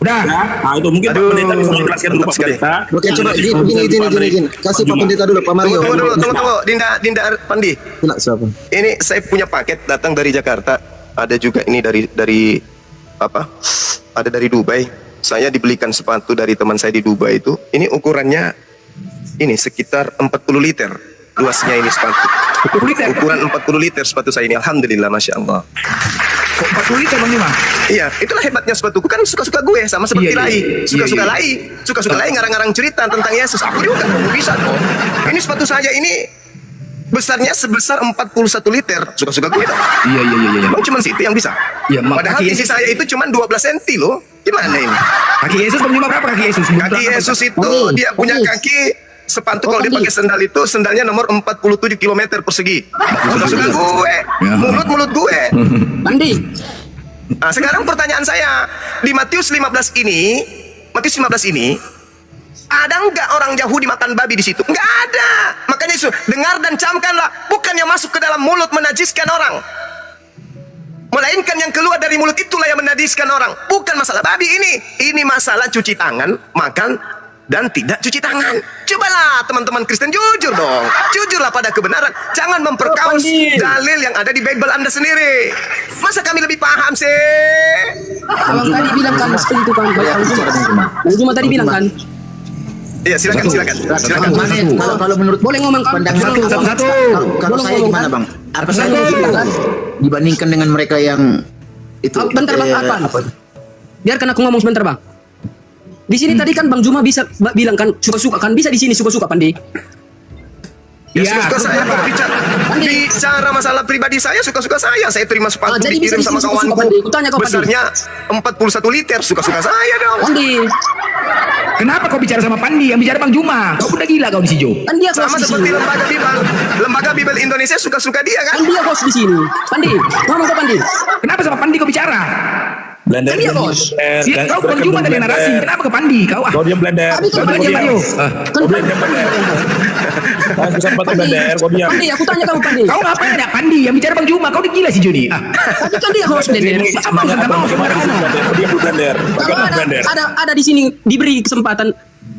Speaker 2: udah nah itu mungkin Pak Pendeta bisa menjelaskan dulu Pak Pendeta.
Speaker 4: Oke, coba gini. Kasih Pak Pendeta dulu, Pak Mario.
Speaker 3: Tunggu, Dinda Pandi.
Speaker 4: Siapa?
Speaker 3: Ini saya punya paket datang dari Jakarta. Ada juga ini dari apa? Ada dari Dubai. Saya dibelikan sepatu dari teman saya di Dubai itu. Ini ukurannya ini sekitar 40 liter. Luasnya ini sepatu. Ukuran 40 liter sepatu saya ini. Alhamdulillah, Masya Allah.
Speaker 7: 40 liter Bang Juma?
Speaker 3: Iya, itulah hebatnya sepatuku. Kan suka-suka gue, sama seperti Lai. Suka-suka Lai ngarang-ngarang cerita tentang Yesus. Aku juga bisa dong. Ini sepatu saya ini besarnya sebesar 41 liter. Suka-suka gue dong.
Speaker 7: Iya.
Speaker 3: Bang cuma situ yang bisa.
Speaker 7: Iya,
Speaker 3: padahal isi saya itu cuma 12 cm loh. Gimana ini?
Speaker 7: Kaki Yesus Bang Juma berapa kaki Yesus?
Speaker 3: Kaki Yesus itu dia punya kaki sepatu kalau dia pakai sandal itu sandalnya nomor 47 km persegi. Suka-suka gue, mulut gue.
Speaker 8: Pandi.
Speaker 3: Nah, sekarang pertanyaan saya di Matius 15 ini, ada nggak orang Yahudi makan babi di situ? Nggak ada. Makanya Yesus dengar dan camkanlah, bukan yang masuk ke dalam mulut menajiskan orang, melainkan yang keluar dari mulut itulah yang menajiskan orang. Bukan masalah babi ini masalah cuci tangan, makan dan tidak cuci tangan. Cobalah teman-teman Kristen jujur dong. Jujurlah pada kebenaran. Jangan memperkaos dalil yang ada di Bible Anda sendiri. Masa kami lebih paham sih?
Speaker 8: Kalau tadi bilang kan seperti itu kan. Bang Juma tadi bilang kan.
Speaker 3: Iya, silakan.
Speaker 11: Kalau menurut
Speaker 8: boleh ngomong kan?
Speaker 11: Satu. Kalau saya gimana Bang? Apa saya dibandingkan dengan mereka yang itu?
Speaker 8: Bentar Bang, apa? Biarkan aku ngomong sebentar Bang. Di sini tadi kan Bang Juma bisa bilang kan suka-suka kan, bisa di sini suka-suka Pandi.
Speaker 3: Ya, suka-suka saya kalau bicara masalah pribadi saya, suka-suka saya. Saya terima sepatu dikirim sama kawanku. Besarnya 41 liter, suka-suka saya dong.
Speaker 8: Pandi.
Speaker 7: Kenapa kau bicara sama Pandi? Yang bicara Bang Juma. Kau udah gila kau di sini.
Speaker 8: Kan dia
Speaker 3: sama seperti lembaga Bible Indonesia suka-suka dia kan.
Speaker 8: Kan dia host di sini. Pandi, ngomong ke Pandi.
Speaker 7: Kenapa sama Pandi kau bicara?
Speaker 2: Blender
Speaker 8: dia bos.
Speaker 7: Kau Bang Juma dari narasi. Kenapa ke Pandi? Kau
Speaker 2: diam Blender.
Speaker 7: Kau diam.
Speaker 8: Pandi, aku tanya kamu Pandi.
Speaker 7: Kau ngapain nanya Pandi? Yang bicara Bang Juma. Kau udah gila sih Juni.
Speaker 8: Tapi kan dia host Blender. Ada di sini diberi kesempatan.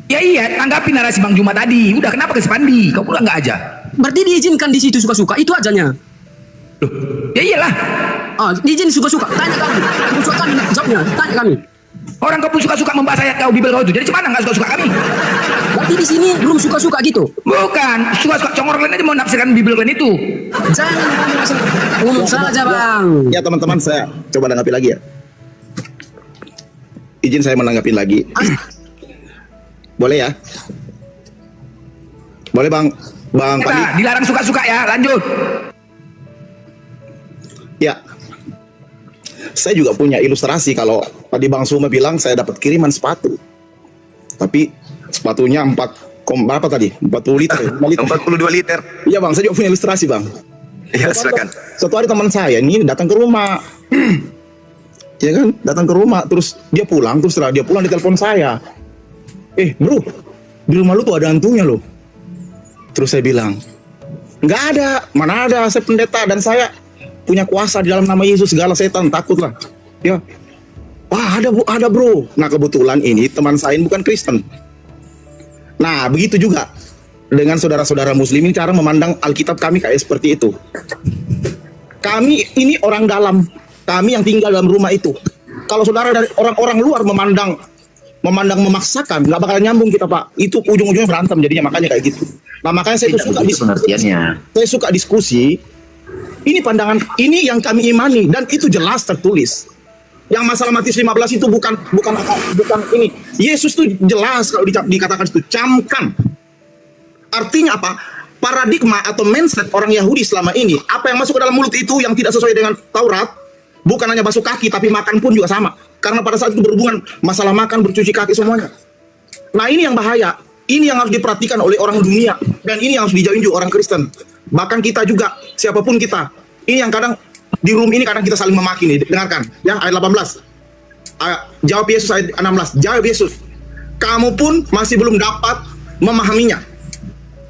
Speaker 7: Ya iya, tanggapi narasi Bang Juma tadi. Udah kenapa ke Pandi? Kau pula nggak aja.
Speaker 8: Berarti diizinkan di situ suka-suka. Itu ajanya.
Speaker 7: Loh, ya iyalah.
Speaker 8: Diizin suka-suka. Tanya kami. Suka kami jawabnya. Tanya kami.
Speaker 7: Orang kau pun suka-suka membahas ayat kau Bible kau itu. Jadi cemana nggak suka-suka kami?
Speaker 8: Berarti di sini belum suka-suka gitu.
Speaker 7: Bukan, suka-suka congor kalian aja mau nafsirkan Bible kalian itu.
Speaker 8: Jangan ngomong saja Bang.
Speaker 10: Ya teman-teman, saya coba tanggapi lagi ya. Izin saya menanggapi lagi. Boleh ya? Boleh Bang Pandi.
Speaker 7: Dilarang suka-suka ya, lanjut.
Speaker 10: Ya, saya juga punya ilustrasi. Kalau tadi Bang Suma bilang saya dapat kiriman sepatu, tapi sepatunya 40 liter.
Speaker 3: 42 liter.
Speaker 10: Iya Bang, saya juga punya ilustrasi Bang.
Speaker 3: Iya, silakan.
Speaker 10: Suatu hari teman saya ini datang ke rumah, ya kan, datang ke rumah, terus dia pulang, setelah dia pulang ditelepon saya, bro, di rumah lu tuh ada hantunya loh. Terus saya bilang, nggak ada, mana ada, saya pendeta dan saya punya kuasa di dalam nama Yesus, segala setan takutlah. Ya, wah ada bro. Nah kebetulan ini teman saya ini bukan Kristen. Nah begitu juga dengan saudara-saudara Muslim ini cara memandang Alkitab kami kayak seperti itu. Kami ini orang dalam, kami yang tinggal dalam rumah itu. Kalau saudara dari orang-orang luar memandang memaksakan, nggak bakal nyambung kita Pak. Itu ujung-ujungnya berantem jadinya, makanya kayak gitu. Nah makanya saya suka saya suka diskusi. Ini pandangan, ini yang kami imani dan itu jelas tertulis. Yang masalah Matius 15 itu bukan ini. Yesus tuh jelas kalau dikatakan itu camkan. Artinya apa? Paradigma atau mindset orang Yahudi selama ini, apa yang masuk ke dalam mulut itu yang tidak sesuai dengan Taurat, Bukan hanya basuh kaki, tapi makan pun juga sama. Karena pada saat itu berhubungan masalah makan, bercuci kaki semuanya. Nah ini yang bahaya. Ini yang harus diperhatikan oleh orang dunia. Dan ini yang harus dijauhin juga orang Kristen. Bahkan kita juga, siapapun kita. Ini yang kadang di room ini kadang kita saling memaki nih. Dengarkan ya, ayat 18. Jawab Yesus ayat 16. Jawab Yesus, kamu pun masih belum dapat memahaminya.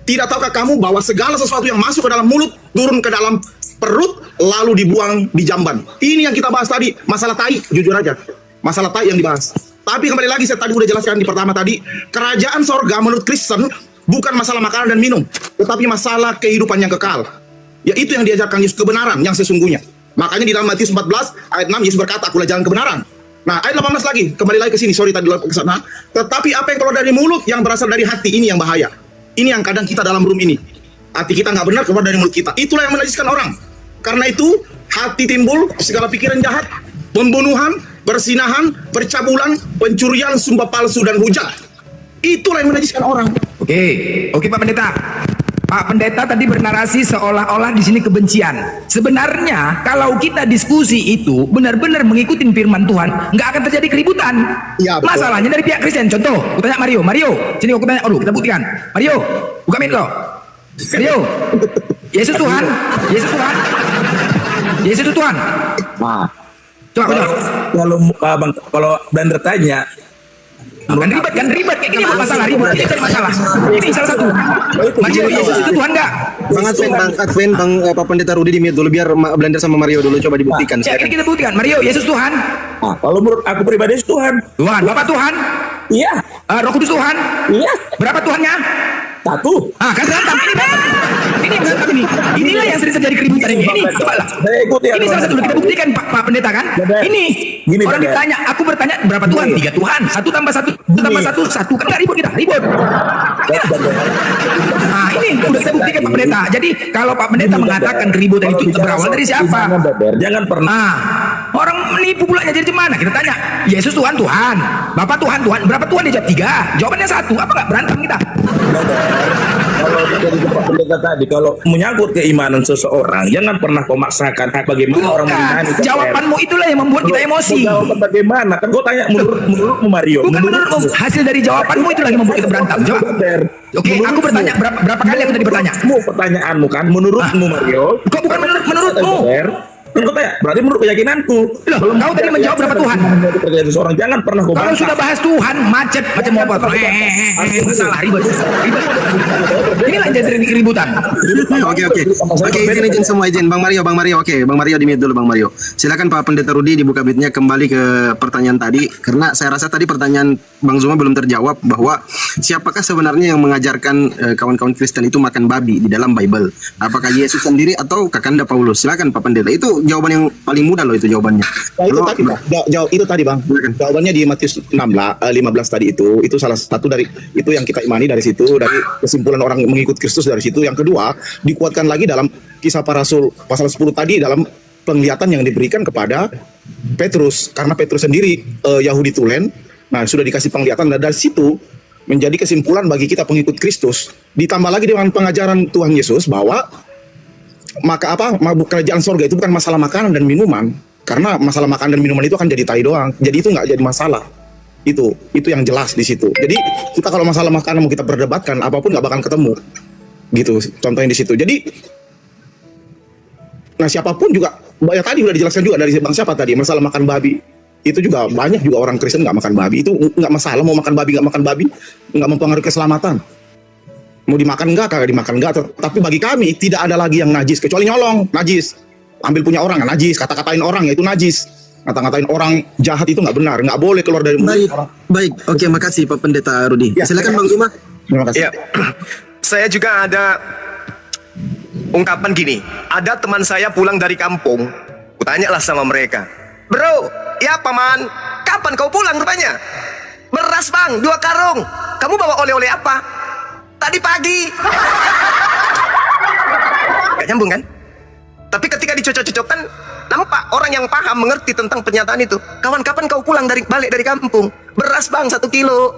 Speaker 10: Tidak tahukah kamu bahwa segala sesuatu yang masuk ke dalam mulut turun ke dalam perut lalu dibuang di jamban. Ini yang kita bahas tadi, masalah tai, jujur aja. Masalah tai yang dibahas. Tapi kembali lagi saya tadi udah jelaskan di pertama tadi, kerajaan sorga menurut Kristen bukan masalah makanan dan minum, tetapi masalah kehidupan yang kekal. Yaitu yang diajarkan Yesus, kebenaran yang sesungguhnya. Makanya di dalam Matius 14 ayat 6 Yesus berkata, akulah jalan kebenaran. Nah, ayat 18 lagi, kembali lagi ke sini, sorry tadi ke sana. Tetapi apa yang keluar dari mulut yang berasal dari hati, ini yang bahaya. Ini yang kadang kita dalam room ini. Hati kita nggak benar keluar dari mulut kita. Itulah yang menajiskan orang. Karena itu, hati timbul segala pikiran jahat, pembunuhan, persinahan, percabulan, pencurian, sumpah palsu, dan hujat. Itulah yang menajiskan orang.
Speaker 7: Oke, Pak Pendeta. Pak Pendeta tadi bernarasi seolah-olah di sini kebencian. Sebenarnya kalau kita diskusi itu benar-benar mengikuti firman Tuhan, nggak akan terjadi keributan.
Speaker 10: Ya, betul.
Speaker 7: Masalahnya dari pihak Kristen. Contoh, aku tanya Mario, sini aku tanya, kita buktikan. Mario, buka mic lo. Mario, Yesus Tuhan, Yesus itu Tuhan.
Speaker 2: Nah,
Speaker 7: Coba.
Speaker 2: kalau Blender tanya,
Speaker 7: kan ribet kayak gini masalah ribet. Ini kan masalah. Ini salah satu. Macam Yesus itu Tuhan enggak?
Speaker 4: Bang Advent, Pak Pendeta Rudi di mute dulu biar Blender sama Mario dulu coba dibuktikan.
Speaker 7: Ya, kita buktikan. Mario, Yesus Tuhan.
Speaker 2: Nah, kalau menurut aku pribadi Tuhan.
Speaker 7: Tuhan, Bapak Tuhan.
Speaker 2: Iya.
Speaker 7: Roh Kudus Tuhan.
Speaker 2: Iya.
Speaker 7: Berapa Tuhannya?
Speaker 2: Satu.
Speaker 7: Kan berantem ini berantem ini. Inilah yang sering terjadi keributan ini. Ini coba lah. Ini salah satu kita buktikan Pak Pendeta kan. Ini orang ditanya, aku bertanya berapa Tuhan? 3 Tuhan. 1 tambah 1 kan nggak ribut kita, ribut. Nah ini udah saya buktikan Pak Pendeta. Jadi kalau Pak Pendeta mengatakan keributan itu berawal dari siapa?
Speaker 2: Jangan pernah.
Speaker 7: Orang menipu pulanya jadi gimana? Kita tanya, Yesus Tuhan, Bapak Tuhan, berapa Tuhan? Dia jawab 3. Jawabannya 1. Apa nggak berantem kita?
Speaker 2: Kalau dari Pak Pendeta tadi, kalau menyangkut keimanan seseorang, jangan pernah kau maksakan bagaimana orang mengimani.
Speaker 7: Jawabanmu itulah yang membuat kita emosi.
Speaker 2: Jawaban bagaimana? Kan kau tanya menurutmu Mario.
Speaker 7: Bukan menurutmu. Hasil dari jawabanmu itulah yang membuat kita berantem. Jawab. Oke, aku bertanya berapa kali aku tadi bertanya?
Speaker 2: Pertanyaanmu kan, menurutmu Mario.
Speaker 7: Kok bukan menurutmu?
Speaker 2: Kau tanya, berarti menurut keyakinanku.
Speaker 7: Loh, kau tadi menjawab berapa Tuhan?
Speaker 2: Seseorang jangan pernah kau
Speaker 7: kalau sudah bahas Tuhan, macet macam apa? Masalah ribet. Inilah jadi keributan.
Speaker 4: Oke, izin semua izin. Bang Mario. Oke, Bang Mario di mute dulu Bang Mario. Silakan Pak Pendeta Rudi dibuka mic-nya kembali ke pertanyaan tadi karena saya rasa tadi pertanyaan Bang Zuma belum terjawab bahwa siapakah sebenarnya yang mengajarkan kawan-kawan Kristen itu makan babi di dalam Bible? Apakah Yesus sendiri atau Kakanda Paulus? Silakan Pak Pendeta. Itu jawaban yang paling mudah loh itu jawabannya.
Speaker 10: Nah, itu tadi Bang. Jawabannya di Matius 15 tadi itu salah satu dari itu yang kita imani dari situ, dari kesimpulan orang mengikut Kristus dari situ. Yang kedua, dikuatkan lagi dalam Kisah Para Rasul pasal 10 tadi dalam penglihatan yang diberikan kepada Petrus karena Petrus sendiri Yahudi tulen. Nah, sudah dikasih penglihatan dan dari situ menjadi kesimpulan bagi kita pengikut Kristus. Ditambah lagi dengan pengajaran Tuhan Yesus bahwa mabuk kerajaan sorga itu bukan masalah makanan dan minuman, karena masalah makanan dan minuman itu akan jadi tai doang, jadi itu nggak jadi masalah. Itu yang jelas di situ. Jadi kita kalau masalah makanan mau kita perdebatkan apapun nggak bakal ketemu, gitu. Contohnya di situ. Jadi, nah siapapun juga, ya tadi udah dijelaskan juga dari bang siapa tadi masalah makan babi. Itu juga banyak juga orang Kristen nggak makan babi. Itu nggak masalah mau makan babi nggak mempengaruhi keselamatan. Mau dimakan enggak, kagak dimakan enggak. Tapi bagi kami tidak ada lagi yang najis kecuali nyolong, najis. Ambil punya orang, najis. Kata-katain orang, ya itu najis. Kata-katain orang jahat itu nggak benar, nggak boleh keluar dari mulut orang.
Speaker 4: Baik, oke, makasih Pak Pendeta Rudi.
Speaker 10: Ya,
Speaker 4: silakan Bang Zuma.
Speaker 10: Terima kasih.
Speaker 3: Ya, saya juga ada ungkapan gini. Ada teman saya pulang dari kampung, kutanyalah sama mereka, bro, ya paman, kapan kau pulang rupanya? Beras bang, 2 karung. Kamu bawa oleh-oleh apa? Tadi pagi. Gak nyambung kan? Tapi ketika dicocok-cocokkan, nampak orang yang paham mengerti tentang pernyataan itu. Kawan, kapan kau pulang balik dari kampung? Beras bang 1 kilo.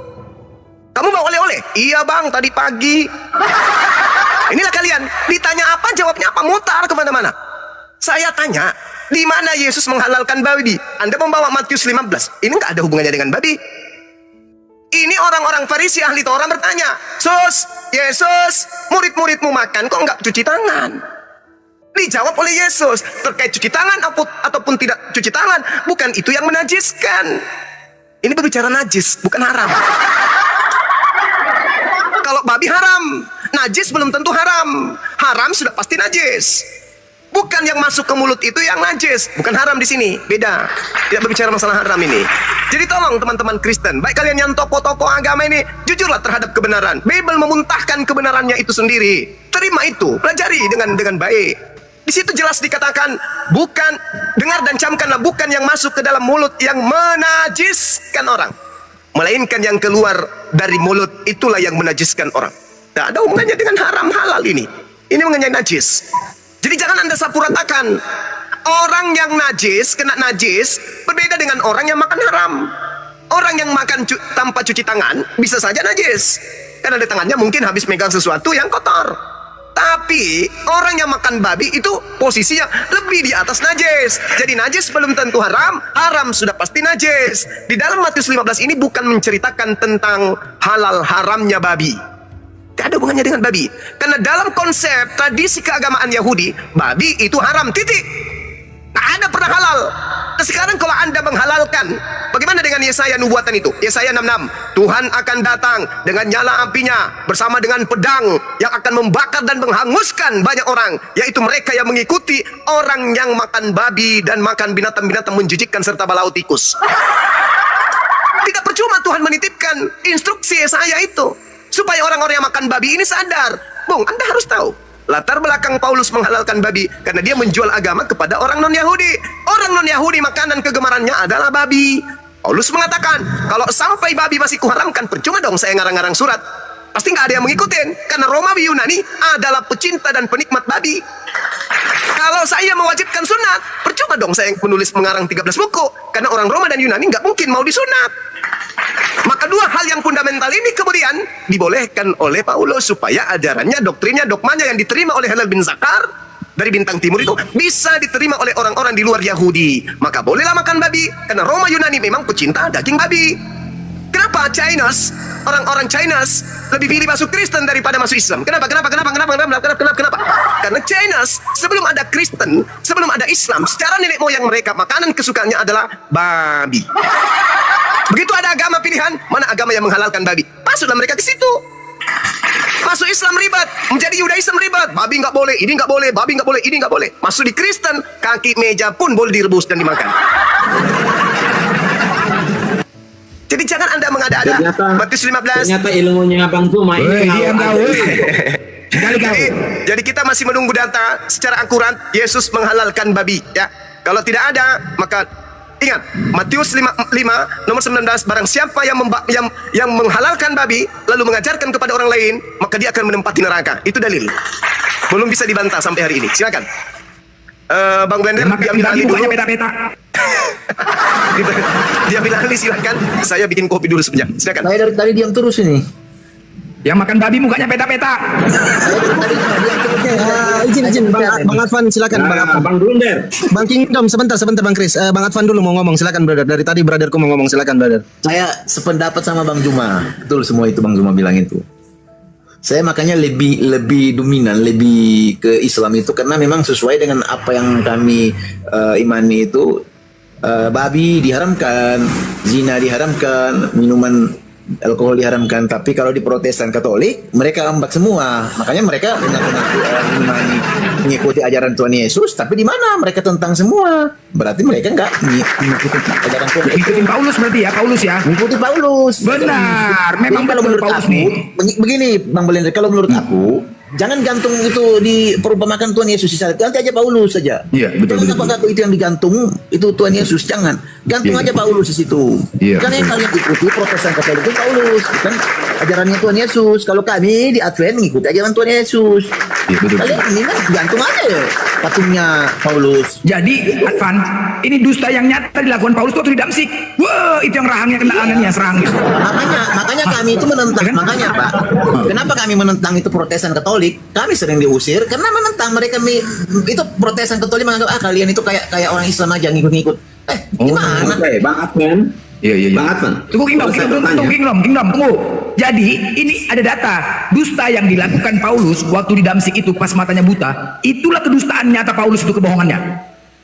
Speaker 3: Kamu bawa oleh-oleh? Iya bang, tadi pagi. Inilah kalian, ditanya apa jawabnya apa, mutar kemana-mana. Saya tanya, Di mana Yesus menghalalkan babi? Anda membawa Matius 15. Ini nggak ada hubungannya dengan babi. Ini orang-orang Farisi ahli Taurat bertanya, Yesus, murid-muridmu makan kok nggak cuci tangan? Dijawab oleh Yesus, terkait cuci tangan ataupun tidak cuci tangan, bukan itu yang menajiskan. Ini berbicara najis, bukan haram. Kalau babi haram, najis belum tentu haram. Haram sudah pasti najis. Bukan yang masuk ke mulut itu yang najis, bukan haram di sini, beda. Tidak berbicara masalah haram ini. Jadi tolong teman-teman Kristen, baik kalian yang tokoh-tokoh agama ini, jujurlah terhadap kebenaran. Bible memuntahkan kebenarannya itu sendiri. Terima itu, pelajari dengan baik. Di situ jelas dikatakan, bukan, dengar dan camkanlah, bukan yang masuk ke dalam mulut yang menajiskan orang, melainkan yang keluar dari mulut itulah yang menajiskan orang. Tidak ada hubungannya dengan haram halal ini. Ini mengenai najis. Jadi jangan Anda sapu ratakan. Orang yang najis, kena najis, berbeda dengan orang yang makan haram. Orang yang makan tanpa cuci tangan, bisa saja najis. Karena di tangannya mungkin habis megang sesuatu yang kotor. Tapi, orang yang makan babi itu posisinya lebih di atas najis. Jadi najis belum tentu haram, haram sudah pasti najis. Di dalam Matius 15 ini bukan menceritakan tentang halal haramnya babi. Tidak ada hubungannya dengan babi. Karena dalam konsep tradisi keagamaan Yahudi, babi itu haram, titik. Tak ada pernah halal. Nah sekarang kalau Anda menghalalkan, bagaimana dengan Yesaya nubuatan itu? Yesaya 66, Tuhan akan datang dengan nyala apinya bersama dengan pedang yang akan membakar dan menghanguskan banyak orang, yaitu mereka yang mengikuti orang yang makan babi dan makan binatang-binatang menjijikkan serta balau tikus. Tidak percuma Tuhan menitipkan instruksi Yesaya itu supaya orang-orang yang makan babi ini sadar. Bung, Anda harus tahu latar belakang Paulus menghalalkan babi karena dia menjual agama kepada orang non-Yahudi. Orang non-Yahudi makanan kegemarannya adalah babi. Paulus mengatakan, kalau sampai babi masih kuharamkan, percuma dong saya ngarang-ngarang surat. Pasti nggak ada yang mengikutin karena Romawi Yunani adalah pecinta dan penikmat babi. Kalau saya mewajibkan sunat, percuma dong saya menulis mengarang 13 buku karena orang Roma dan Yunani nggak mungkin mau disunat. Maka dua hal yang fundamental ini kemudian dibolehkan oleh Paulus supaya ajarannya, doktrinnya, dogmanya yang diterima oleh Halal bin Zakar dari bintang timur itu bisa diterima oleh orang-orang di luar Yahudi. Maka bolehlah makan babi karena Roma Yunani memang pecinta daging babi. Kenapa Chinese, orang-orang Chinese lebih pilih masuk Kristen daripada masuk Islam? Kenapa? Karena Chinese sebelum ada Kristen, sebelum ada Islam, secara nenek moyang mereka makanan kesukaannya adalah babi. Begitu ada agama pilihan, mana agama yang menghalalkan babi? Masuklah mereka ke situ. Masuk Islam ribet, menjadi Yudaism ribet. Babi nggak boleh, ini nggak boleh, babi nggak boleh, ini nggak boleh. Masuk di Kristen, kaki meja pun boleh direbus dan dimakan. Jadi jangan Anda mengada-ada. Matius 15.
Speaker 12: Ternyata ilmunya Bang Zuma ini.
Speaker 3: Jadi kita masih menunggu data secara akurat Yesus menghalalkan babi, ya. Kalau tidak ada, maka ingat Matius 5 nomor 19, barang siapa yang menghalalkan babi lalu mengajarkan kepada orang lain, maka dia akan menempati neraka. Itu dalil. Belum bisa dibantah sampai hari ini. Silakan. Bang Blender, diambil alih dulu. Diambil alih, silakan. Saya bikin kopi dulu sebentar. Silakan.
Speaker 11: Saya dari tadi diam terus ini.
Speaker 7: Yang makan babi mukanya peta-peta.
Speaker 4: Izin Bang Advan, silakan Bang Advan.
Speaker 12: Bang Blunder.
Speaker 4: Bang Kingdom, sebentar Bang Chris. Bang Advan dulu mau ngomong, silakan brother. Dari tadi brotherku mau ngomong, silakan brother.
Speaker 11: Saya sependapat sama Bang Juma. Betul semua itu Bang Juma bilang itu. Saya makanya lebih dominan, lebih ke Islam itu karena memang sesuai dengan apa yang kami imani itu. Babi diharamkan, zina diharamkan, minuman alkohol diharamkan. Tapi kalau di Protestan Katolik mereka ambak semua. Makanya mereka mengaku mengikuti ajaran Tuhan Yesus, tapi di mana mereka tentang semua. Berarti mereka enggak mengikuti ajaran Tuhan.
Speaker 7: Mengikuti Paulus berarti ya, Paulus ya.
Speaker 11: Mengikuti Paulus.
Speaker 7: Benar. Memang
Speaker 11: kalau menurut
Speaker 7: Paulus
Speaker 11: aku,
Speaker 7: nih.
Speaker 11: Begini Bang Belender, kalau menurut aku jangan gantung itu di perumpamakan Tuhan Yesus, nanti aja Paulus saja.
Speaker 7: Iya, betul.
Speaker 11: Apakah itu yang digantung itu Tuhan Yesus? Jangan. Gantung aja Paulus di situ. Kan yang kalian ikuti Protestan Katolik itu Paulus, kan ajarannya Tuhan Yesus. Kalau kami di Advent mengikuti ajaran Tuhan Yesus. Kalian ini kan gantung aja ya patungnya Paulus.
Speaker 7: Jadi, Advan, ini dusta yang nyata dilakukan Paulus waktu di Damsik. Wah, itu yang rahangnya kena angannya serangnya.
Speaker 11: Makanya kami itu menentang. Makanya Pak, kenapa kami menentang itu Protestan Katolik? Kami sering diusir karena menentang mereka itu Protestan Katolik menganggap kalian itu kayak orang Islam aja ngikut-ngikut. Gimana?
Speaker 13: Bang Advan.
Speaker 7: Iya.
Speaker 13: Bang Advan.
Speaker 7: Tunggu Kingdom, tunggu. Jadi ini ada data dusta yang dilakukan Paulus waktu di Damsik itu pas matanya buta. Itulah kedustaan nyata Paulus, itu kebohongannya.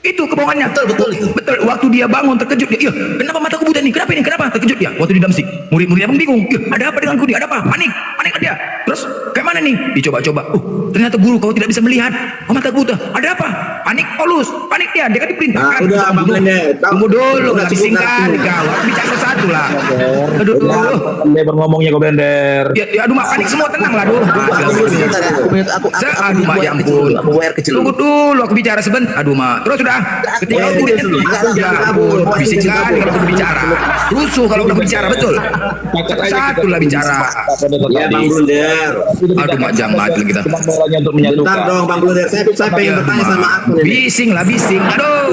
Speaker 7: Itu kebohongannya. Betul. Waktu dia bangun terkejut dia. Iya, kenapa mataku buta nih? Kenapa ini? Kenapa? Terkejut dia. Waktu di Damsik. Murid-muridnya pun bingung. Iya, ada apa denganku dia? Ada apa? Panik dia. Terus kayak mana nih? Dicoba-coba. Ternyata guru kau tidak bisa melihat. Oh, mataku buta. Ada apa? Panik Paulus. Panik dia. Dia kan diperintahkan.
Speaker 13: Udah, Bang Blender.
Speaker 7: Tunggu dulu. Nggak bisingkan. Kau bicara satu lah. Aduh.
Speaker 13: Blender ngomongnya kau Blender.
Speaker 7: Ya, aduh, panik semua, tenang lah. Aduh, mak, ya ampun. Tunggu dulu, aku bicara sebentar. Aduh, mak. Terus sudah. Ketika aku ya ampun, bising sekali kalau aku bicara. Rusuh kalau aku bicara, betul. Satu lah bicara.
Speaker 13: Ya, Bang Blender.
Speaker 7: Aduh, mak, jangan lagi kita.
Speaker 13: Bentar dong, Bang Blender. Saya pengen bertanya sama aku.
Speaker 7: Bising. Aduh.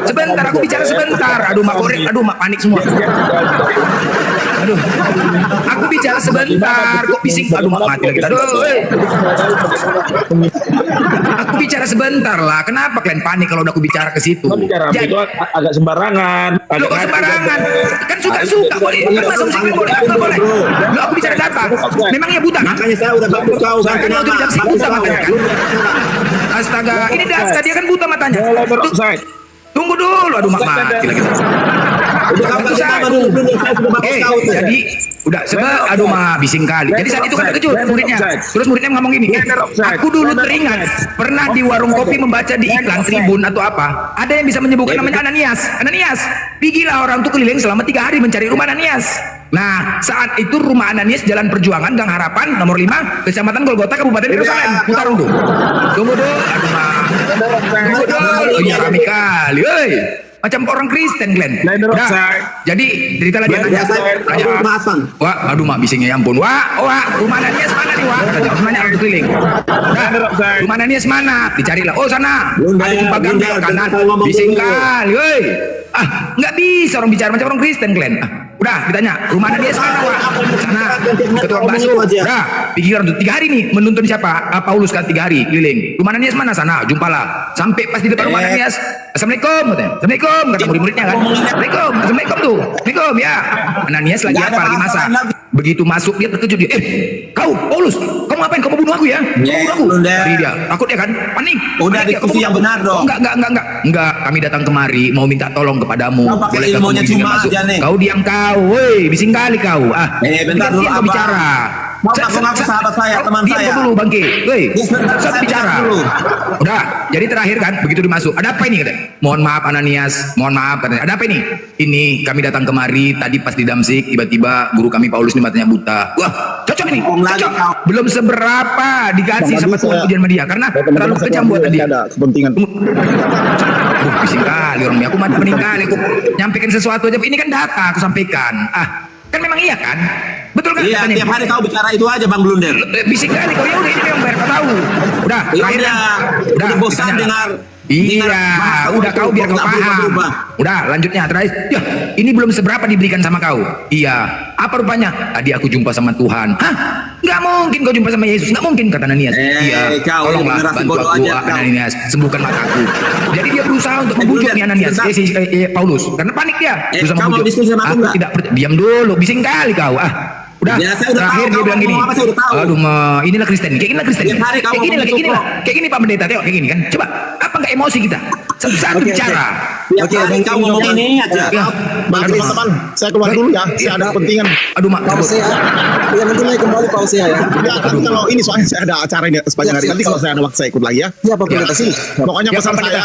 Speaker 7: Sebentar, aku bicara sebentar. Aduh, mak, korek. Aduh, mak, panik semua. Aduh. Aku bicara sebentar. Kok bising? Aduh, mak, mati lagi. Aduh. Aku bicara sebentar lah. Kenapa kalian panik kalau udah aku bicara ke situ?
Speaker 13: Jadi itu agak sembarangan.
Speaker 7: Lu kok sembarangan? Kan suka-suka boleh. Kan masuk sini boleh. Enggak boleh. Lu aku bicara data. Memangnya buta kan?
Speaker 13: Makanya saya udah bantu kau ganti nama.
Speaker 7: Buta matanya kan? Astaga, ini data dia kan buta matanya. Tunggu dulu, aduh, mak, mati lagi. Jadi udah aduh, mah bising kali. Jadi saat itu kan terkejut muridnya. Terus muridnya ngomong gini, aku dulu teringat pernah di warung kopi membaca di iklan Tribun atau apa, ada yang bisa menyebutkan namanya Ananias. Pergilah orang tuh keliling selama 3 hari mencari rumah Ananias. Nah, saat itu rumah Ananias Jalan Perjuangan, Gang Harapan, nomor 5, Kecamatan Golgota, Kabupaten Yerusalem. Putar dulu. Tunggu dulu, aduh, mah. Tunggu dulu, ya rame kali, woi. Macam orang Kristen, Glenn. Jadi cerita lagi nanya. Wah, aduh, mak, bisingnya ya ampun. Wah, rumah Ananias mana nih, wah? Nanya orang keliling. Rumah Ananias mana? Dicarilah. Oh, sana. Ada jumpa gang kanan. Bising kali, woi. Nggak bisa orang bicara macam orang Kristen, Glenn. Udah ditanya, rumah Ananias mana, wah? Sana. Ketua bakso. Udah, pikiran 3 hari nih menuntun siapa? Paulus kan 3 hari keliling. Rumah Ananias mana? Sana. Jumpalah. Sampai pas di depan rumah Ananias. Assalamualaikum, katanya. Assalamualaikum, kata murid-muridnya kan. Assalamualaikum tuh. Assalamualaikum ya. Ananias lagi apa? Lagi masak. Begitu masuk dia terkejut dia. Kau Paulus, kamu ngapain? Kamu bunuh aku ya? Kamu bunuh aku. Dari dia. Takut dia kan? Panik.
Speaker 13: Udah diskusi yang benar dong.
Speaker 7: Enggak. Kami datang kemari mau minta tolong kepadamu.
Speaker 13: Kau pakai ilmunya cuma aja nih.
Speaker 7: Kau diam kau, woi, bising kali kau.
Speaker 13: Bentar dulu,
Speaker 7: Abang. Bicara.
Speaker 13: Mau ngaku sahabat saya, teman saya.
Speaker 7: Diam dulu, Bangki. Woi, saya bicara. Udah, jadi terakhir kan begitu dimasuk. Ada apa ini katanya? Mohon maaf Ananias, mohon maaf katanya. Ada apa ini? Ini kami datang kemari tadi pas di Damsik, tiba-tiba guru kami Paulus ini matanya buta. Wah, cocok ini. Cocok. Belum seberapa dikasih sama Tuhan ujian media karena terlalu kejam buat dia.
Speaker 4: Ada kepentingan.
Speaker 7: Bising kali orang ini. Aku mati pening kali. Aku nyampaikan sesuatu aja. Ini kan data aku sampaikan. Kan memang iya kan? Betul kan?
Speaker 13: Iya, tiap hari kau bicara itu aja, Bang Blunder.
Speaker 7: Bising kali kau, ya udah ini yang biar kau tahu. Udah,
Speaker 13: udah bosan dengar.
Speaker 7: Iya, udah kau biar kau paham. Udah, lanjutnya terakhir. Ya, ini belum seberapa diberikan sama kau. Iya, apa rupanya? Tadi aku jumpa sama Tuhan. Hah? Nggak mungkin kau jumpa sama Yesus. Nggak mungkin, kata Ananias. Iya, tolonglah bantu aku, Ananias, sembuhkan mataku. Jadi dia berusaha untuk membujuk nih Ananias, Paulus, karena panik dia. Berusaha membujuk. Aku tidak diam dulu, bising kali kau. Udah, terakhir dia bilang gini. Aduh, inilah Kristen. Kayak gini Pak Pendeta, tengok kayak gini kan. Coba, apa nggak emosi kita? Satu bicara.
Speaker 13: Oke, kau ngomong ini aja.
Speaker 4: Teman-teman, saya keluar dulu ya. Saya ada kepentingan.
Speaker 7: Aduh, mak.
Speaker 4: Ya nanti lagi kembali kalau saya ya. Nanti kalau ini soalnya saya ada acara ini sepanjang hari. Nanti kalau saya ada waktu saya ikut lagi ya. Iya, Pak Pendeta sini. Pokoknya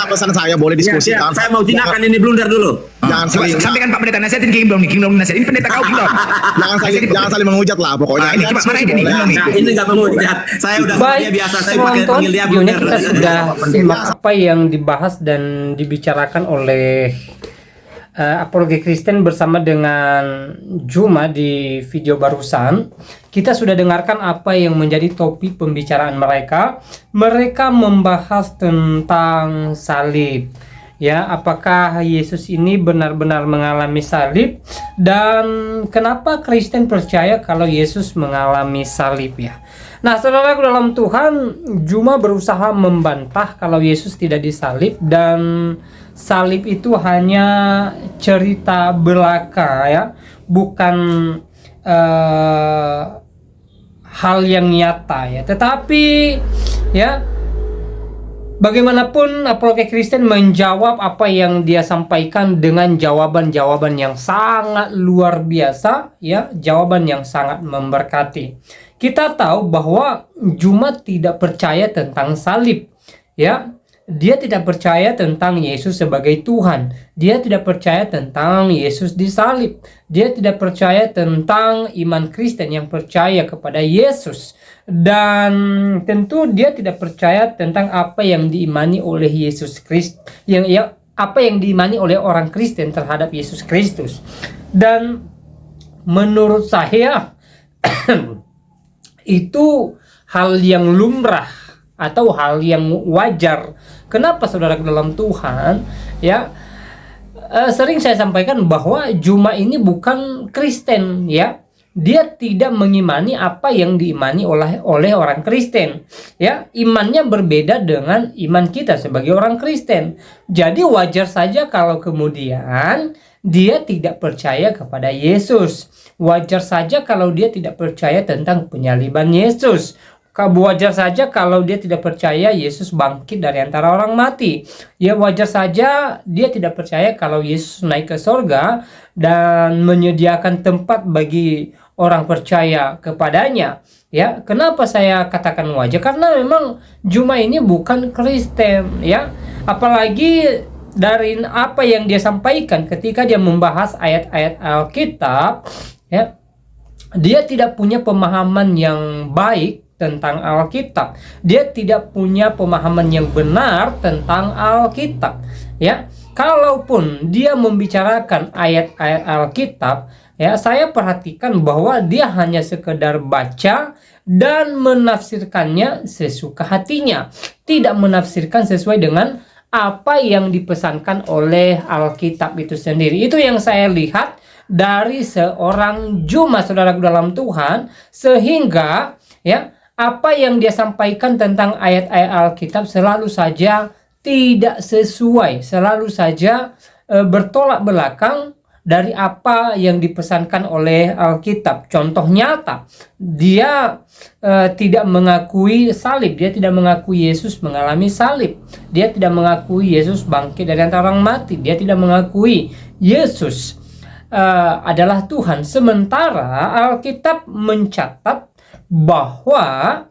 Speaker 4: pesan saya boleh diskusi.
Speaker 13: Saya mau jinakan ini Blunder dulu.
Speaker 4: Jangan
Speaker 7: sampaikan Pak Pendeta nasihatin King Dong nasihatin. Ini pendeta kau King Dong.
Speaker 4: Jangan saling menghujat lah pokoknya.
Speaker 7: Ini coba marahin ini.
Speaker 13: Ini enggak menghujat. Saya udah biasa saya panggil dia
Speaker 1: Blunder. Kita sudah simak apa yang dibahas dan dibicarakan oleh Apologi Kristen bersama dengan Juma di video barusan. Kita sudah dengarkan apa yang menjadi topik pembicaraan mereka. Mereka membahas tentang salib. Ya, apakah Yesus ini benar-benar mengalami salib, dan kenapa Kristen percaya kalau Yesus mengalami salib ya. Nah, saudaraku dalam Tuhan, Juma berusaha membantah kalau Yesus tidak disalib dan salib itu hanya cerita belaka ya, bukan hal yang nyata ya. Tetapi ya, bagaimanapun apologi Kristen menjawab apa yang dia sampaikan dengan jawaban-jawaban yang sangat luar biasa ya, jawaban yang sangat memberkati. Kita tahu bahwa Juma tidak percaya tentang salib ya. Dia tidak percaya tentang Yesus sebagai Tuhan. Dia tidak percaya tentang Yesus disalib. Dia tidak percaya tentang iman Kristen yang percaya kepada Yesus. Dan tentu dia tidak percaya tentang apa yang diimani oleh Yesus Kristus, apa yang diimani oleh orang Kristen terhadap Yesus Kristus. Dan menurut saya itu hal yang lumrah atau hal yang wajar. Kenapa saudara dalam Tuhan ya, sering saya sampaikan bahwa Juma ini bukan Kristen ya. Dia tidak mengimani apa yang diimani oleh orang Kristen ya. Imannya berbeda dengan iman kita sebagai orang Kristen. Jadi wajar saja kalau kemudian dia tidak percaya kepada Yesus. Wajar saja kalau dia tidak percaya tentang penyaliban Yesus. Wajar saja kalau dia tidak percaya Yesus bangkit dari antara orang mati. Ya, wajar saja dia tidak percaya kalau Yesus naik ke sorga dan menyediakan tempat bagi orang percaya kepadanya. Ya, kenapa saya katakan wajar? Karena memang Juma ini bukan Kristen ya. Apalagi dari apa yang dia sampaikan ketika dia membahas ayat-ayat Alkitab ya, dia tidak punya pemahaman yang baik tentang Alkitab. Dia tidak punya pemahaman yang benar tentang Alkitab ya. Kalaupun dia membicarakan ayat-ayat Alkitab ya, saya perhatikan bahwa dia hanya sekedar baca dan menafsirkannya sesuka hatinya, tidak menafsirkan sesuai dengan apa yang dipesankan oleh Alkitab itu sendiri. Itu yang saya lihat dari seorang Juma, saudaraku dalam Tuhan, sehingga ya, apa yang dia sampaikan tentang ayat-ayat Alkitab selalu saja tidak sesuai, selalu saja bertolak belakang dari apa yang dipesankan oleh Alkitab. Contoh nyata, dia tidak mengakui salib, dia tidak mengakui Yesus mengalami salib, dia tidak mengakui Yesus bangkit dari antara orang mati, dia tidak mengakui Yesus adalah Tuhan. Sementara Alkitab mencatat bahwa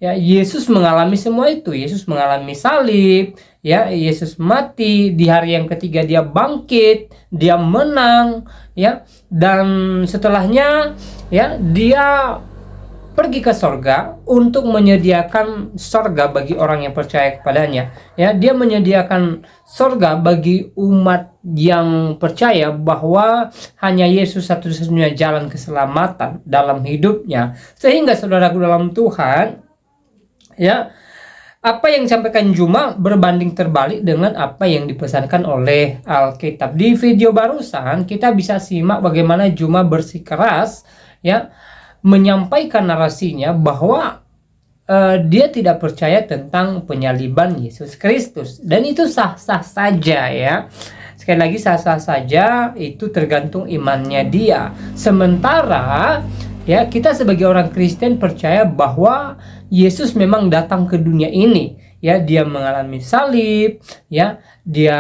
Speaker 1: ya, Yesus mengalami semua itu. Yesus mengalami salib ya, Yesus mati, di hari yang ketiga dia bangkit, dia menang ya, dan setelahnya ya, dia pergi ke sorga untuk menyediakan sorga bagi orang yang percaya kepadanya ya. Dia menyediakan sorga bagi umat yang percaya bahwa hanya Yesus satu-satunya jalan keselamatan dalam hidupnya. Sehingga saudaraku dalam Tuhan ya, apa yang disampaikan Juma berbanding terbalik dengan apa yang dipesankan oleh Alkitab. Di video barusan kita bisa simak bagaimana Juma bersikeras ya, menyampaikan narasinya bahwa dia tidak percaya tentang penyaliban Yesus Kristus, dan itu sah-sah saja ya. Sekali lagi, sah-sah saja, itu tergantung imannya dia. Sementara ya, kita sebagai orang Kristen percaya bahwa Yesus memang datang ke dunia ini ya, dia mengalami salib ya, dia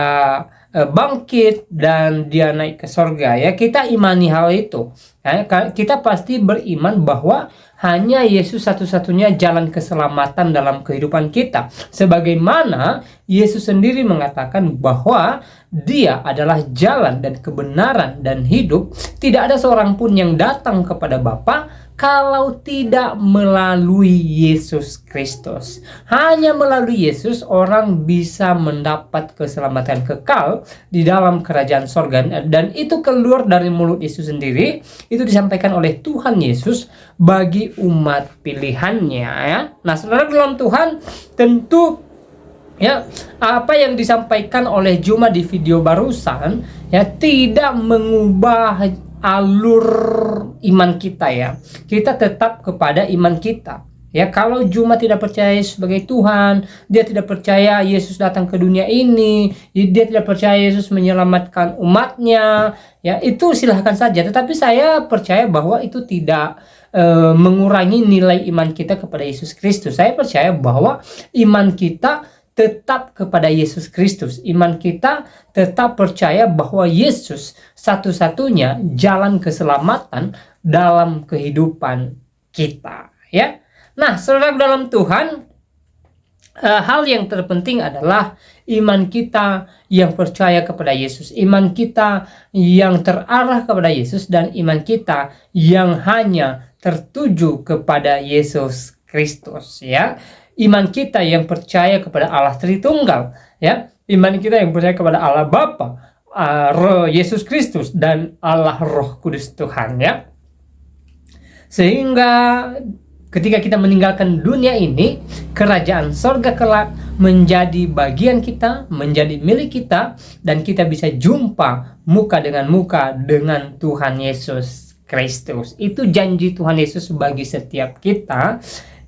Speaker 1: bangkit dan dia naik ke sorga ya. Kita imani hal itu ya. Kita pasti beriman bahwa hanya Yesus satu-satunya jalan keselamatan dalam kehidupan kita, sebagaimana Yesus sendiri mengatakan bahwa dia adalah jalan dan kebenaran dan hidup. Tidak ada seorang pun yang datang kepada Bapa kalau tidak melalui Yesus Kristus. Hanya melalui Yesus orang bisa mendapat keselamatan kekal di dalam kerajaan sorga, dan itu keluar dari mulut Yesus sendiri. Itu disampaikan oleh Tuhan Yesus bagi umat pilihannya, ya. Nah, saudara dalam Tuhan, tentu ya, apa yang disampaikan oleh Juma di video barusan ya tidak mengubah alur iman kita, ya. Kita tetap kepada iman kita. Ya, kalau Juma tidak percaya sebagai Tuhan, dia tidak percaya Yesus datang ke dunia ini, dia tidak percaya Yesus menyelamatkan umatnya, ya itu silahkan saja. Tetapi saya percaya bahwa itu tidak mengurangi nilai iman kita kepada Yesus Kristus. Saya percaya bahwa iman kita tetap kepada Yesus Kristus. Iman kita tetap percaya bahwa Yesus satu-satunya jalan keselamatan dalam kehidupan kita, ya. Nah, saudara dalam Tuhan, hal yang terpenting adalah iman kita yang percaya kepada Yesus, iman kita yang terarah kepada Yesus, dan iman kita yang hanya tertuju kepada Yesus Kristus, ya. Iman kita yang percaya kepada Allah Tritunggal, ya. Iman kita yang percaya kepada Allah Bapa, Yesus Kristus, dan Allah Roh Kudus Tuhan, ya. Sehingga ketika kita meninggalkan dunia ini, kerajaan sorga kelak menjadi bagian kita, menjadi milik kita, dan kita bisa jumpa muka dengan Tuhan Yesus Kristus. Itu janji Tuhan Yesus bagi setiap kita.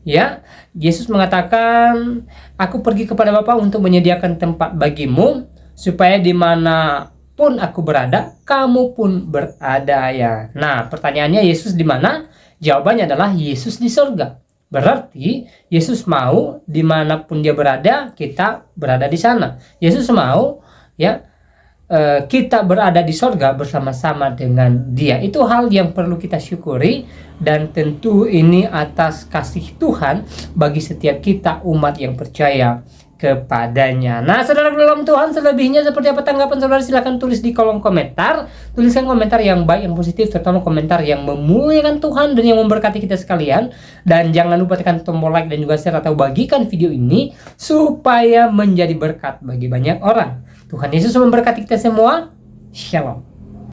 Speaker 1: Ya, Yesus mengatakan, aku pergi kepada Bapa untuk menyediakan tempat bagimu, supaya dimanapun aku berada, kamu pun berada, ya. Nah, pertanyaannya, Yesus di mana? Jawabannya adalah Yesus di surga. Berarti Yesus mau dimanapun dia berada, kita berada di sana. Yesus mau, ya, kita berada di surga bersama-sama dengan dia. Itu hal yang perlu kita syukuri, dan tentu ini atas kasih Tuhan bagi setiap kita umat yang percaya kepadanya. Nah, saudara dalam Tuhan, selebihnya seperti apa tanggapan saudara, silahkan tulis di kolom komentar. Tuliskan komentar yang baik, yang positif, terutama komentar yang memuliakan Tuhan dan yang memberkati kita sekalian. Dan jangan lupa tekan tombol like dan juga share atau bagikan video ini supaya menjadi berkat bagi banyak orang. Tuhan Yesus memberkati kita semua. Shalom.